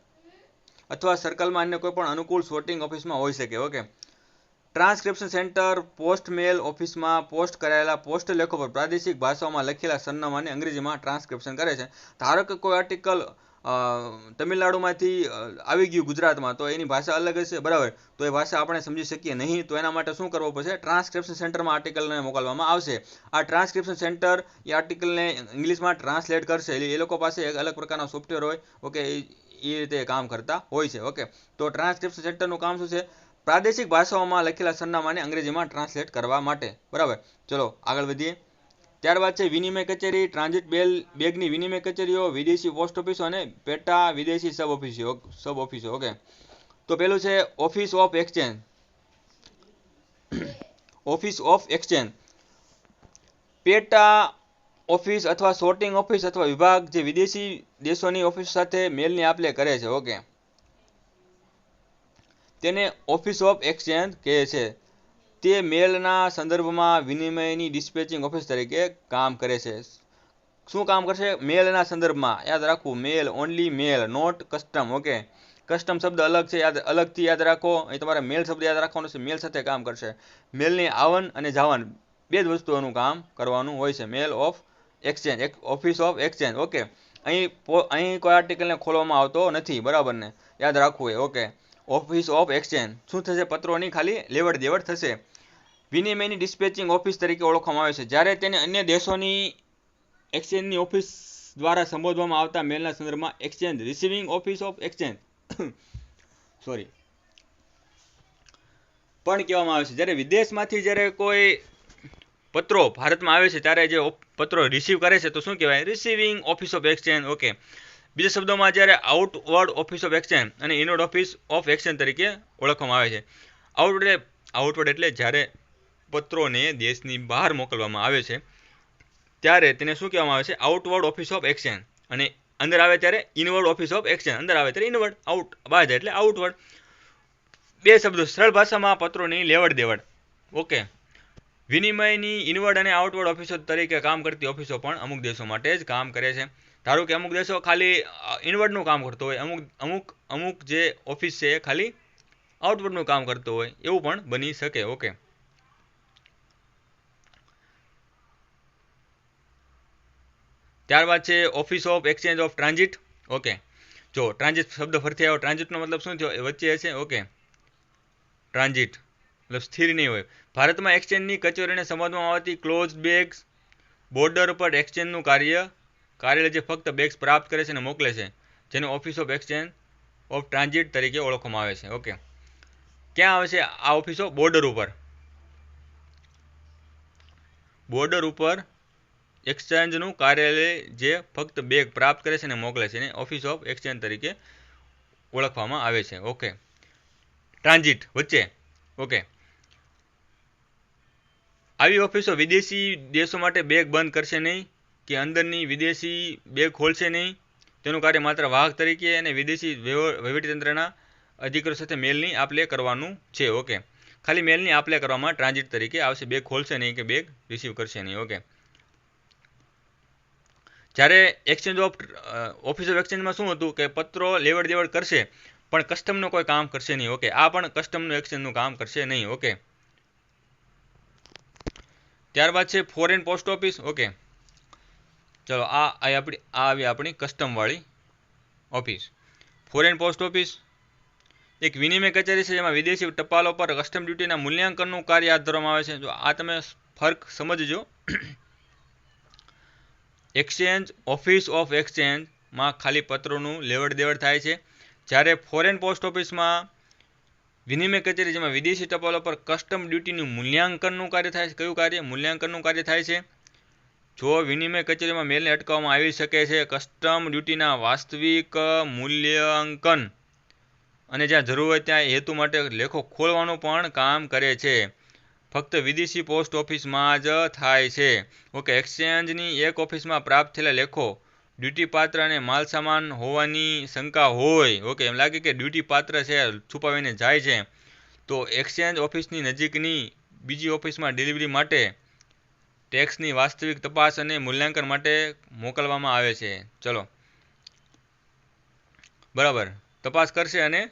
અથવા સર્કલમાં અન્ય કોઈ પણ અનુકૂળ સોર્ટિંગ ઓફિસમાં હોઈ શકે. ઓકે, ટ્રાન્સક્રિપ્શન સેન્ટર પોસ્ટ મેલ ઓફિસમાં પોસ્ટ કરાયેલા પોસ્ટ લેખો પર પ્રાદેશિક ભાષાઓમાં લખેલા સરનામાને અંગ્રેજીમાં ટ્રાન્સક્રિપ્શન કરે છે. ધારો કે કોઈ આર્ટિકલ તમિલનાડુમાંથી આવી ગયું ગુજરાતમાં, તો એની ભાષા અલગ હશે, બરાબર? તો એ ભાષા આપણે સમજી શકીએ નહીં, તો એના માટે શું કરવું પડશે? ટ્રાન્સક્રિપ્શન સેન્ટરમાં આર્ટિકલને મોકલવામાં આવશે. આ ટ્રાન્સક્રિપ્શન સેન્ટર એ આર્ટિકલને ઇંગ્લિશમાં ટ્રાન્સલેટ કરશે. એ લોકો પાસે એક અલગ પ્રકારના સોફ્ટવેર હોય. ઓકે, એ રીતે કામ કરતા હોય છે. ઓકે, તો ટ્રાન્સક્રિપ્શન સેન્ટરનું કામ શું છે? પ્રાદેશિક ભાષાઓમાં લખેલા સરનામાને અંગ્રેજીમાં ટ્રાન્સલેટ કરવા માટે. બરાબર, ચલો આગળ વધીએ. ત્યારબાદ છે વિનિમય કચેરી, ટ્રાન્ઝિટ બેગની વિનિમય કચેરીઓ, વિદેશી પોસ્ટ ઓફિસો અને પેટા વિદેશી સબ ઓફિસો. ઓકે, તો પેલું છે office of exchange. Office of exchange પેટા ઓફિસ અથવા સોર્ટિંગ ઓફિસ અથવા વિભાગ જે વિદેશી દેશોની ઓફિસ સાથે મેલની આપ લે કરે છે. ઓકે, તેને ઓફિસ ઓફ એક્સચેન્જ કહે છે. તે મેલના સંદર્ભમાં વિનિમયની ડિસ્પેચિંગ ઓફિસ તરીકે કામ કરે છે. શું કામ કરશે? મેલના સંદર્ભમાં. યાદ રાખવું, mail, only mail, not custom. Okay, custom શબ્દ અલગ છે, અલગથી યાદ રાખો. અહીં તમારે મેલ શબ્દ યાદ રાખવાનો છે. મેલ સાથે કામ કરશે. મેલની આવન અને જાવન બે જ વસ્તુઓનું કામ કરવાનું હોય છે. Mail of exchange, office of exchange. Okay, અહીં કોઈ આર્ટિકલને ખોલવામાં આવતો નથી. બરાબર ને, યાદ રાખવું હોય. ઓકે, ઓફિસ ઓફ એક્સચેન્જ શું થશે? પત્રોની ખાલી લેવડ દેવડ થશે. વિનિમયની ડિસ્પેચિંગ ઓફિસ તરીકે ઓળખવામાં આવે છે જ્યારે તેને અન્ય દેશોની એક્સચેન્જની ઓફિસ દ્વારા સંબોધવામાં આવતા મેલના સંદર્ભમાં exchange receiving office of exchange sorry પણ કહેવામાં આવે છે. જ્યારે વિદેશમાંથી જ્યારે કોઈ પત્રો ભારતમાં આવે છે ત્યારે જે પત્રો રિસીવ કરે છે તો શું કહેવાય? Receiving office of exchange. Okay, બીજા શબ્દોમાં જ્યારે આઉટવર્ડ ઓફિસ ઓફ એક્સચેન્જ અને ઇનવર્ડ ઓફિસ ઓફ એક્સચેન્જ તરીકે ઓળખવામાં આવે છે. આઉટવર્ડ એટલે જ્યારે પત્રોને દેશની બહાર મોકલવામાં આવે છે ત્યારે તેને શું કહેવામાં આવે છે? Outward office of exchange. અને અંદર આવે ત્યારે ઇનવર્ડ ઓફિસ ઓફ એક્સચેન્જ. અંદર આવે ત્યારે ઇનવર્ડ, આઉટ બહાર જાય એટલે આઉટવર્ડ. બે શબ્દો સરળ ભાષામાં પત્રોની લેવડ દેવડ. ઓકે, વિનિમયની ઇનવર્ડ અને આઉટવર્ડ ઓફિસો તરીકે કામ કરતી ઓફિસો પણ અમુક દેશો માટે જ કામ કરે છે. ધારો કે અમુક દેશો ખાલી ઇનવર્ડનું કામ કરતો હોય, અમુક જે ઓફિસ છે એ ખાલી આઉટવર્ડનું કામ કરતો હોય, એવું પણ બની શકે. ઓકે, ત્યારબાદ છે office of exchange of transit. Okay, જો ટ્રાન્ઝિટ શબ્દ ફરતી આવ્યો. ટ્રાન્ઝિટનો મતલબ શું થયો? એ વચ્ચે છે. ઓકે, ટ્રાન્ઝિટ મતલબ સ્થિર નહીં હોય. ભારતમાં એક્સચેન્જની કચેરીઓને સંબોધવામાં આવતી ક્લોઝ બેગ્સ બોર્ડર પર એક્સચેન્જનું કાર્યાલય જે ફક્ત બેગ્સ પ્રાપ્ત કરે છે અને મોકલે છે, જેને office of exchange of transit તરીકે ઓળખવામાં આવે છે. ઓકે, ક્યાં આવે છે આ ઓફિસો? બોર્ડર ઉપર. બોર્ડર ઉપર એક્સચેન્જનું કાર્યાલય જે ફક્ત બેગ પ્રાપ્ત કરે છે અને મોકલે છે, એને ઓફિસ ઓફ એક્સચેન્જ તરીકે ઓળખવામાં આવે છે. ઓકે, ટ્રાન્ઝિટ વચ્ચે. ઓકે, આવી ઓફિસો વિદેશી દેશો માટે બેગ બંધ કરશે નહીં કે અંદરની વિદેશી બેગ ખોલશે નહીં. તેનું કાર્ય માત્ર વાહક તરીકે અને વિદેશી વહીવટીતંત્રના અધિકારીઓ સાથે મેલની આપ લે કરવાનું છે. ઓકે, ખાલી મેલની આપ લે કરવામાં ટ્રાન્ઝિટ તરીકે આવશે. બેગ ખોલશે નહીં કે બેગ રિસીવ કરશે નહીં. ઓકે, જ્યારે એક્સચેન્જ ઓફિસ ઓફ એક્સચેન્જમાં શું હતું કે પત્રો લેવડ દેવડ કરશે પણ કસ્ટમનું કોઈ કામ કરશે નહીં. ઓકે, આ પણ કસ્ટમનું એક્સચેન્જનું કામ કરશે નહીં. ઓકે, ત્યારબાદ છે ફોરેન પોસ્ટ ઓફિસ. ઓકે, ચલો આ આવી આપણી કસ્ટમવાળી ઓફિસ. ફોરેન પોસ્ટ ઓફિસ એક વિનિમય કચેરી છે જેમાં વિદેશી ટપાલો પર કસ્ટમ ડ્યુટીના મૂલ્યાંકનનું કાર્ય હાથ ધરવામાં આવે છે. જો આ તમે ફરક સમજજો. એક્સચેન્જ ઓફિસ ઓફ એક્સચેન્જમાં ખાલી પત્રોનું લેવડ દેવડ થાય છે, જ્યારે ફોરેન પોસ્ટ ઓફિસમાં વિનિમય કચેરી જેમાં વિદેશી ટપાલો પર કસ્ટમ ડ્યુટીનું મૂલ્યાંકનનું કાર્ય થાય છે. કયું કાર્ય? મૂલ્યાંકનનું કાર્ય થાય છે. જો વિનિમય કચેરીમાં મેલને અટકાવવામાં આવી શકે છે, કસ્ટમ ડ્યુટીના વાસ્તવિક મૂલ્યાંકન અને જ્યાં જરૂર હોય ત્યાં હેતુ માટે લેખો ખોલવાનું પણ કામ કરે છે. ફક્ત વિદેશી પોસ્ટ ઓફિસમાં જ થાય છે. ઓકે, એક્સચેન્જની એક ઓફિસમાં પ્રાપ્ત થયેલા લેખો ડ્યુટી પાત્ર અને માલસામાન હોવાની શંકા હોય. ઓકે, એમ લાગે કે ડ્યુટી પાત્ર છે, છુપાવીને જાય છે, તો એક્સચેન્જ ઓફિસની નજીકની બીજી ઓફિસમાં ડિલિવરી માટે ટેક્સની વાસ્તવિક તપાસ અને મૂલ્યાંકન માટે મોકલવામાં આવે છે. ચલો, બરાબર, તપાસ કરશે અને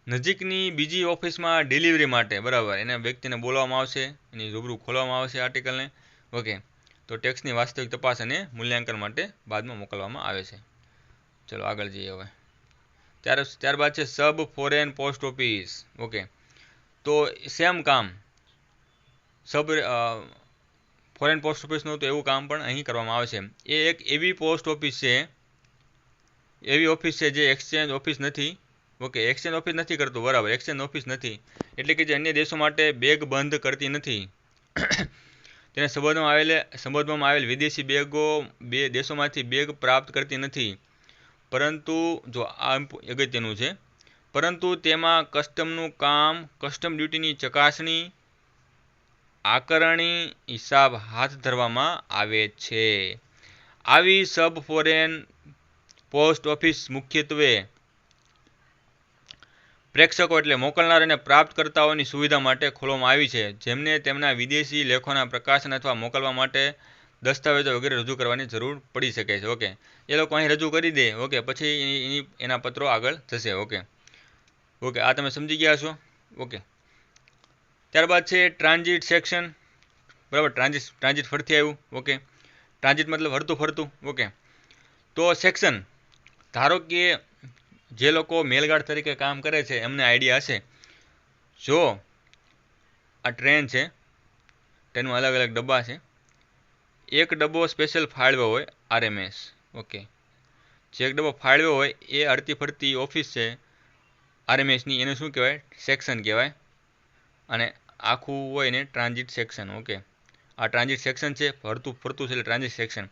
નજીકની બીજી ઓફિસમાં ડિલિવરી માટે, બરાબર, એના વ્યક્તિને બોલાવવામાં આવશે, એની રૂબરૂ ખોલવામાં આવશે આર્ટિકલને. ઓકે, તો ટેક્સની વાસ્તવિક તપાસ અને મૂલ્યાંકન માટે બાદમાં મોકલવામાં આવે છે. ચલો આગળ જઈએ હવે. ત્યારબાદ છે સબ ફોરેન પોસ્ટ ઓફિસ. ઓકે, તો સેમ કામ ફોરેન પોસ્ટ ઓફિસનું તો એવું કામ પણ અહીં કરવામાં આવે છે. એ એક એવી પોસ્ટ ઓફિસ છે, એવી ઓફિસ છે જે એક્સચેન્જ ઓફિસ નથી ઓકે, એક્સચેન્જ ઓફિસ નથી કરતું, બરાબર, એક્સચેન્જ ઓફિસ નથી. એટલે કે જે અન્ય દેશો માટે બેગ બંધ કરતી નથી. તેને સંબોધવામાં આવેલ વિદેશી બેગો બે દેશોમાંથી બેગ પ્રાપ્ત કરતી નથી. પરંતુ જો આ અગત્યનું છે, પરંતુ તેમાં કસ્ટમનું કામ, કસ્ટમ ડ્યુટીની ચકાસણી, આકારણી, હિસાબ હાથ ધરવામાં આવે છે. આવી સબ ફોરેન પોસ્ટ ઓફિસ મુખ્યત્વે પ્રેક્ષકો એટલે મોકલનાર અને પ્રાપ્તકર્તાઓની સુવિધા માટે ખોલવામાં આવી છે, જેમને તેમના વિદેશી લેખોના પ્રકાશન અથવા મોકલવા માટે દસ્તાવેજો વગેરે રજૂ કરવાની જરૂર પડી શકે છે. ઓકે, એ લોકો અહીં રજૂ કરી દે, ઓકે, પછી એના પત્રો આગળ જશે. ઓકે, ઓકે, આ તમે સમજી ગયા છો. ઓકે, ત્યારબાદ છે ટ્રાન્ઝિટ સેક્શન, બરાબર, ટ્રાન્ઝિટ ફરતી આવ્યું. ઓકે, ટ્રાન્ઝિટ મતલબ હરતું ફરતું. ઓકે, તો સેક્શન, ધારો કે જે લોકો મેલગાર્ડ તરીકે કામ કરે છે એમને આઈડિયા હશે. જો આ ટ્રેન છે, ટ્રેનમાં અલગ અલગ ડબ્બા છે. એક ડબ્બો સ્પેશિયલ ફાળવ્યો હોય આરએમએસ. ઓકે, જે એક ડબ્બો ફાળવ્યો હોય એ હરતી ફરતી ઓફિસ છે આરએમએસની, એને શું કહેવાય? સેક્શન કહેવાય. અને આખું હોય ને ટ્રાન્ઝિટ સેક્શન. ઓકે, આ ટ્રાન્ઝિટ સેક્શન છે, હરતું ફરતું છે એટલે ટ્રાન્ઝિટ સેક્શન.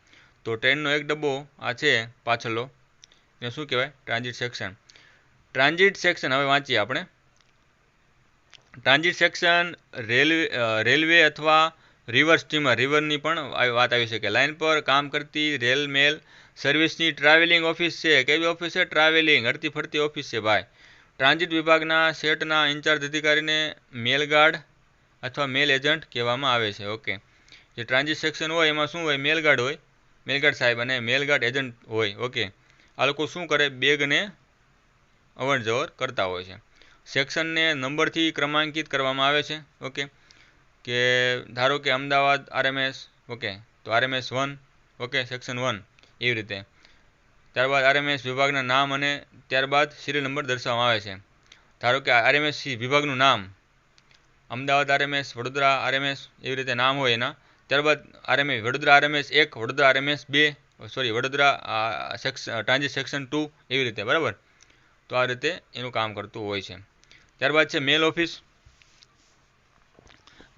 તો ટ્રેનનો એક ડબ્બો આ છે પાછળનો, એને શું કહેવાય? Transit section. ટ્રાન્ઝિટ સેક્શન હવે વાંચીએ આપણે. ટ્રાન્ઝિટ સેક્શન રેલવે અથવા રિવર સ્ટીમર, રિવરની પણ વાત આવી શકે. લાઇન પર કામ કરતી રેલ મેલ સર્વિસની ટ્રાવેલિંગ ઓફિસ છે. કેવી ઓફિસ છે? ટ્રાવેલિંગ, હરતી ફરતી ઓફિસ છે ભાઈ. ટ્રાન્ઝિટ વિભાગના સેટના ઇન્ચાર્જ અધિકારીને મેલગાર્ડ અથવા મેલ એજન્ટ કહેવામાં આવે છે. ઓકે, જે ટ્રાન્ઝિટ સેક્શન હોય એમાં શું હોય? મેલગાર્ડ હોય, મેલગાર્ડ સાહેબ અને મેલગાર્ડ એજન્ટ હોય. ઓકે, આ લોકો શું કરે? બેગને અવર જવર કરતા હોય છે. સેક્શનને નંબરથી ક્રમાંકિત કરવામાં આવે છે. ઓકે, કે ધારો કે અમદાવાદ આરએમએસ. ઓકે, તો આરએમએસ 1. ઓકે, સેક્શન 1 એવી રીતે. ત્યારબાદ આરએમએસ વિભાગના નામ અને ત્યારબાદ સિરિયલ નંબર દર્શાવવામાં આવે છે. ધારો કે આરએમએસ વિભાગનું નામ અમદાવાદ આરએમએસ, વડોદરા આરએમએસ, એવી રીતે નામ હોય એના. ત્યારબાદ RMS Vadodara RMS 1, Vadodara RMS 2, Vadodara transit section 2, એવી રીતે, બરાબર. તો આ રીતે એનું કામ કરતું હોય છે. ત્યારબાદ છે મેલ ઓફિસ.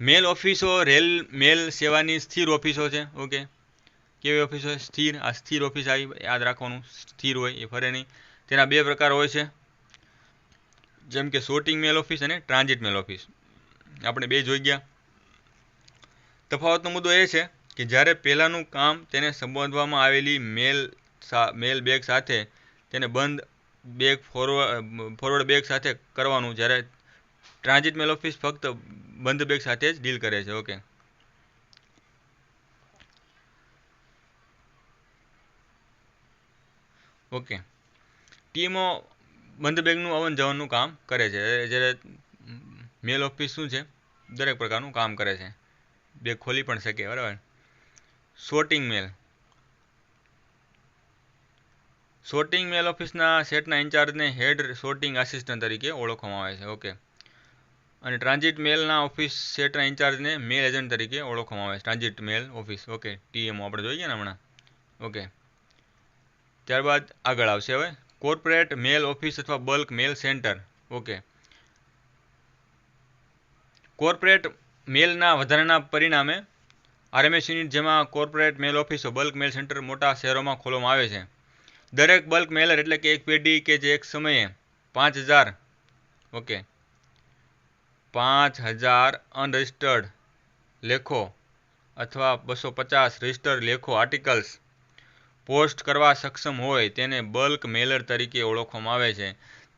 મેલ ઓફિસો રેલ મેલ સેવાની સ્થિર ઓફિસો છે. ઓકે, કેવી ઓફિસ હોય? સ્થિર. આ સ્થિર ઓફિસ આવી, યાદ રાખવાનું, સ્થિર હોય, એ ફરે નહીં. તેના બે પ્રકાર હોય છે, જેમ કે શોર્ટિંગ મેલ ઓફિસ અને ટ્રાન્ઝિટ મેલ ઓફિસ. આપણે બે જોઈ ગયા. તફાવતનો મુદ્દો એ છે કે જ્યારે પહેલાંનું કામ તેને સંબોધવામાં આવેલી મેલ બેગ સાથે, તેને બંધ બેગ ફોરવર્ડ બેગ સાથે કરવાનું, જ્યારે ટ્રાન્ઝિટ મેલ ઓફિસ ફક્ત બંધ બેગ સાથે જ ડીલ કરે છે. ઓકે, ઓકે, ટીમો બંધ બેગનું અવન જવનનું કામ કરે છે, જ્યારે મેલ ઓફિસ શું છે? દરેક પ્રકારનું કામ કરે છે, બેગ ખોલી પણ શકે, બરાબર. શોર્ટિંગ મેલ. શોર્ટિંગ મેલ ઓફિસના સેટના ઇન્ચાર્જને હેડ શોર્ટિંગ આસિસ્ટન્ટ તરીકે ઓળખવામાં આવે છે. ઓકે, અને ટ્રાન્ઝિટ મેલના ઓફિસ સેટના ઇન્ચાર્જને મેલ એજન્ટ તરીકે ઓળખવામાં આવે છે. ટ્રાન્ઝિટ મેલ ઓફિસ. ઓકે, ટીએમઓ આપણે જોઈએ ને હમણાં. ઓકે, ત્યારબાદ આગળ આવશે હવે કોર્પોરેટ મેલ ઓફિસ અથવા બલ્ક મેલ સેન્ટર. ઓકે, કોર્પોરેટ મેલના વધારાના પરિણામે આરએમએસ યુનિટ, જેમાં કોર્પોરેટ મેલ ઓફિસો, બલ્ક મેલ સેન્ટર મોટા શહેરોમાં ખોલવામાં આવે છે. દરેક બલ્ક મેલર એટલે કે એક પેઢી કે જે એક સમયે 5000, ઓકે, 5000 અનરજિસ્ટર્ડ લેખો અથવા 250 રજિસ્ટર્ડ લેખો આર્ટિકલ્સ પોસ્ટ કરવા સક્ષમ હોય તેને બલ્ક મેલર તરીકે ઓળખવામાં આવે છે.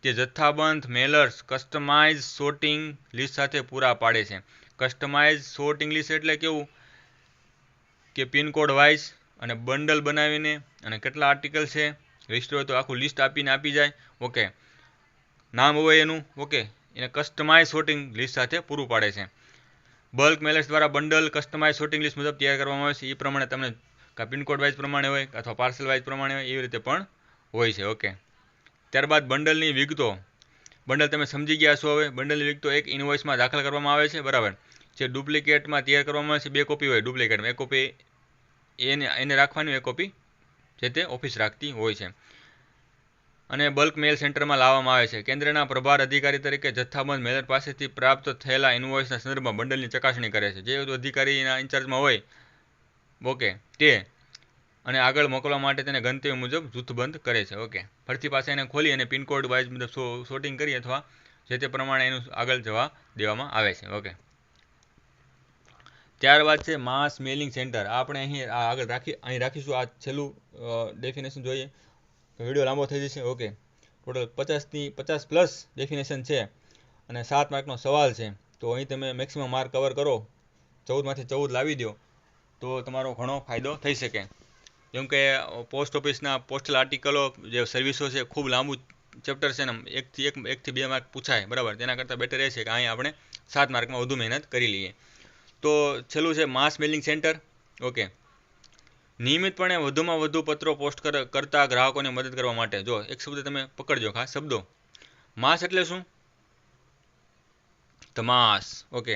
તે જથ્થાબંધ મેલર્સ કસ્ટમાઇઝ સોર્ટિંગ લિસ્ટ સાથે પૂરા પાડે છે. કસ્ટમાઇઝ સોર્ટિંગ લિસ્ટ એટલે કેવું કે પિનકોડ વાઇઝ અને બંડલ બનાવીને, અને કેટલા આર્ટિકલ છે, રજિસ્ટર હોય તો આખું લિસ્ટ આપી જાય. ઓકે, નામ હોય એનું. ઓકે, એને કસ્ટમાઇઝ સોર્ટિંગ લિસ્ટ સાથે પૂરું પાડે છે. બલ્ક મેલર્સ દ્વારા બંડલ કસ્ટમાઇઝ સોર્ટિંગ લિસ્ટ મુજબ તૈયાર કરવામાં આવે છે. એ પ્રમાણે તમને પિનકોડ વાઇઝ પ્રમાણે હોય અથવા પાર્સલ વાઇઝ પ્રમાણે હોય, એવી રીતે પણ હોય છે. ઓકે, ત્યારબાદ બંડલની વિગતો. બંડલ તમે સમજી ગયા છો હવે. બંડલની વિગતો એક ઇનવોઇસમાં દાખલ કરવામાં આવે છે, બરાબર. જે ડુપ્લિકેટમાં તૈયાર કરવામાં આવે છે, 2 કોપી હોય ડુપ્લિકેટમાં, 1 કોપી એને રાખવાની, 1 કોપી જે તે ઓફિસ રાખતી હોય છે. અને બલ્ક મેલ સેન્ટરમાં લાવવામાં આવે છે. કેન્દ્રના પ્રભાર અધિકારી તરીકે જથ્થાબંધ મેલર પાસેથી પ્રાપ્ત થયેલા ઇનવોઇસના સંદર્ભમાં બંડલની ચકાસણી કરે છે. જે અધિકારીના ઇન્ચાર્જમાં હોય ઓકે તે અને આગળ મોકલવા માટે તેને ગંતવ્ય મુજબ જૂથબંધ કરે છે. ઓકે ફરીથી પાછા એને ખોલી અને પિનકોડ વાઇઝ મુજબ શોર્ટિંગ કરી અથવા જે તે પ્રમાણે એનું આગળ જવા દેવામાં આવે છે. ઓકે ત્યારબાદ છે માસ મેલિંગ સેન્ટર. આપણે અહીં રાખીશું. આ છેલ્લું ડેફિનેશન જોઈએ તો વિડીયો લાંબો થઈ જશે. ઓકે ટોટલ 50+ ડેફિનેશન છે અને 7 માર્કનો સવાલ છે. તો અહીં તમે મેક્સિમમ માર્ક કવર કરો, 14માંથી 14 લાવી દો તો તમારો ઘણો ફાયદો થઈ શકે. જેમ કે પોસ્ટ ઓફિસના પોસ્ટલ આર્ટિકલો જે સર્વિસો છે ખૂબ લાંબુ ચેપ્ટર છે ને, એકથી બે માર્ક પૂછાય બરાબર. તેના કરતાં બેટર એ છે કે અહીં આપણે 7 માર્કમાં વધુ મહેનત કરી લઈએ. તો છેલ્લું છે માસ મેલિંગ સેન્ટર. ઓકે નિયમિતપણે વધુમાં વધુ પત્રો પોસ્ટ કરતા ગ્રાહકોને મદદ કરવા માટે. જો એક શબ્દ તમે પકડજો, ખાસ શબ્દો. માસ એટલે શું? માસ. ઓકે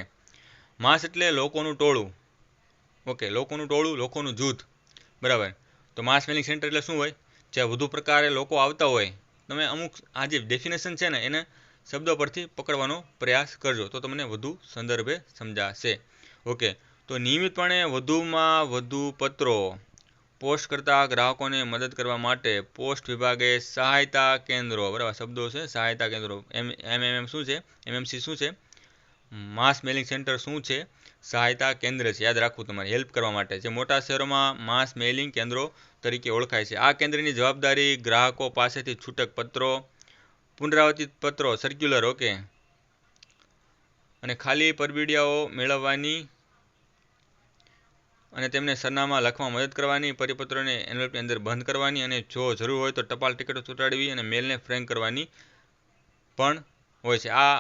માસ એટલે લોકોનું ટોળું. ઓકે લોકોનું ટોળું, લોકોનું જૂથ બરાબર. તો માસ મેલિંગ સેન્ટર એટલે શું હોય? જ્યાં વધુ પ્રકારે લોકો આવતા હોય. તમે અમુક આ જે ડેફિનેશન છે ને એને શબ્દો પરથી પકડવાનો પ્રયાસ કરજો તો તમને વધુ સંદર્ભે સમજાશે. ઓકે તો નિયમિતપણે વધુમાં વધુ પત્રો પોસ્ટ કરતા ગ્રાહકોને મદદ કરવા માટે પોસ્ટ વિભાગે સહાયતા કેન્દ્રો બરાબર શબ્દો છે. સહાયતા કેન્દ્રો એમએમએમ શું છે? એમએમસી શું છે? માસ મેલિંગ સેન્ટર શું છે? સહાયતા કેન્દ્ર છે. યાદ રાખવું તમારે હેલ્પ કરવા માટે. જે મોટા શહેરોમાં માસ મેલિંગ કેન્દ્રો તરીકે ઓળખાય છે. આ કેન્દ્રની જવાબદારી ગ્રાહકો પાસેથી છૂટક પત્રો, પુનરાવર્તિત પત્રો સર્ક્યુલર ઓકે અને ખાલી પરબીડિયાઓ મેળવવાની અને તેમને સરનામા લખવામાં મદદ કરવાની, પરિપત્રોને એન્વેલપની અંદર બંધ કરવાની અને જો જરૂર હોય તો ટપાલ ટિકિટો ચોંટાડવી અને મેલને ફ્રેન્ક કરવાની પણ હોય છે. આ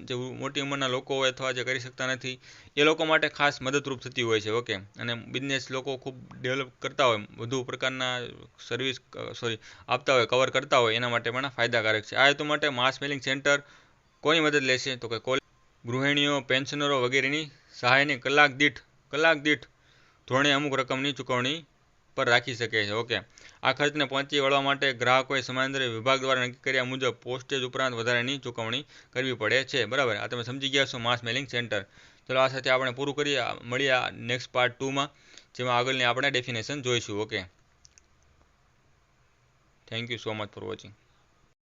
જે મોટી ઉંમરના લોકો હોય અથવા જે કરી શકતા નથી એ લોકો માટે ખાસ મદદરૂપ થતી હોય છે. ઓકે અને બિઝનેસ લોકો ખૂબ ડેવલપ કરતા હોય, વધુ પ્રકારના સર્વિસ આપતા હોય, કવર કરતા હોય એના માટે પણ ફાયદાકારક છે. આ હેતુ માટે માસ મેલિંગ સેન્ટર કોની મદદ લેશે? તો કે ગૃહિણીઓ, પેન્શનરો વગેરેની સહાયને કલાક દીઠ ધોરણે અમુક રકમની ચૂકવણી પર રાખી શકે છે. ઓકે આ ખર્ચને પહોંચી વળવા માટે ગ્રાહકોએ સમાંતરે વિભાગ દ્વારા નક્કી કર્યા મુજબ પોસ્ટેજ ઉપરાંત વધારાની ચૂકવણી કરવી પડે છે. બરાબર આ તમે સમજી ગયા છો માસ મેલિંગ સેન્ટર. ચલો આ સાથે આપણે પૂરું કરીએ. મળીએ નેક્સ્ટ પાર્ટ 2માં જેમાં આગળની આપણે ડેફિનેશન જોઈશું. Okay thank you so much for watching.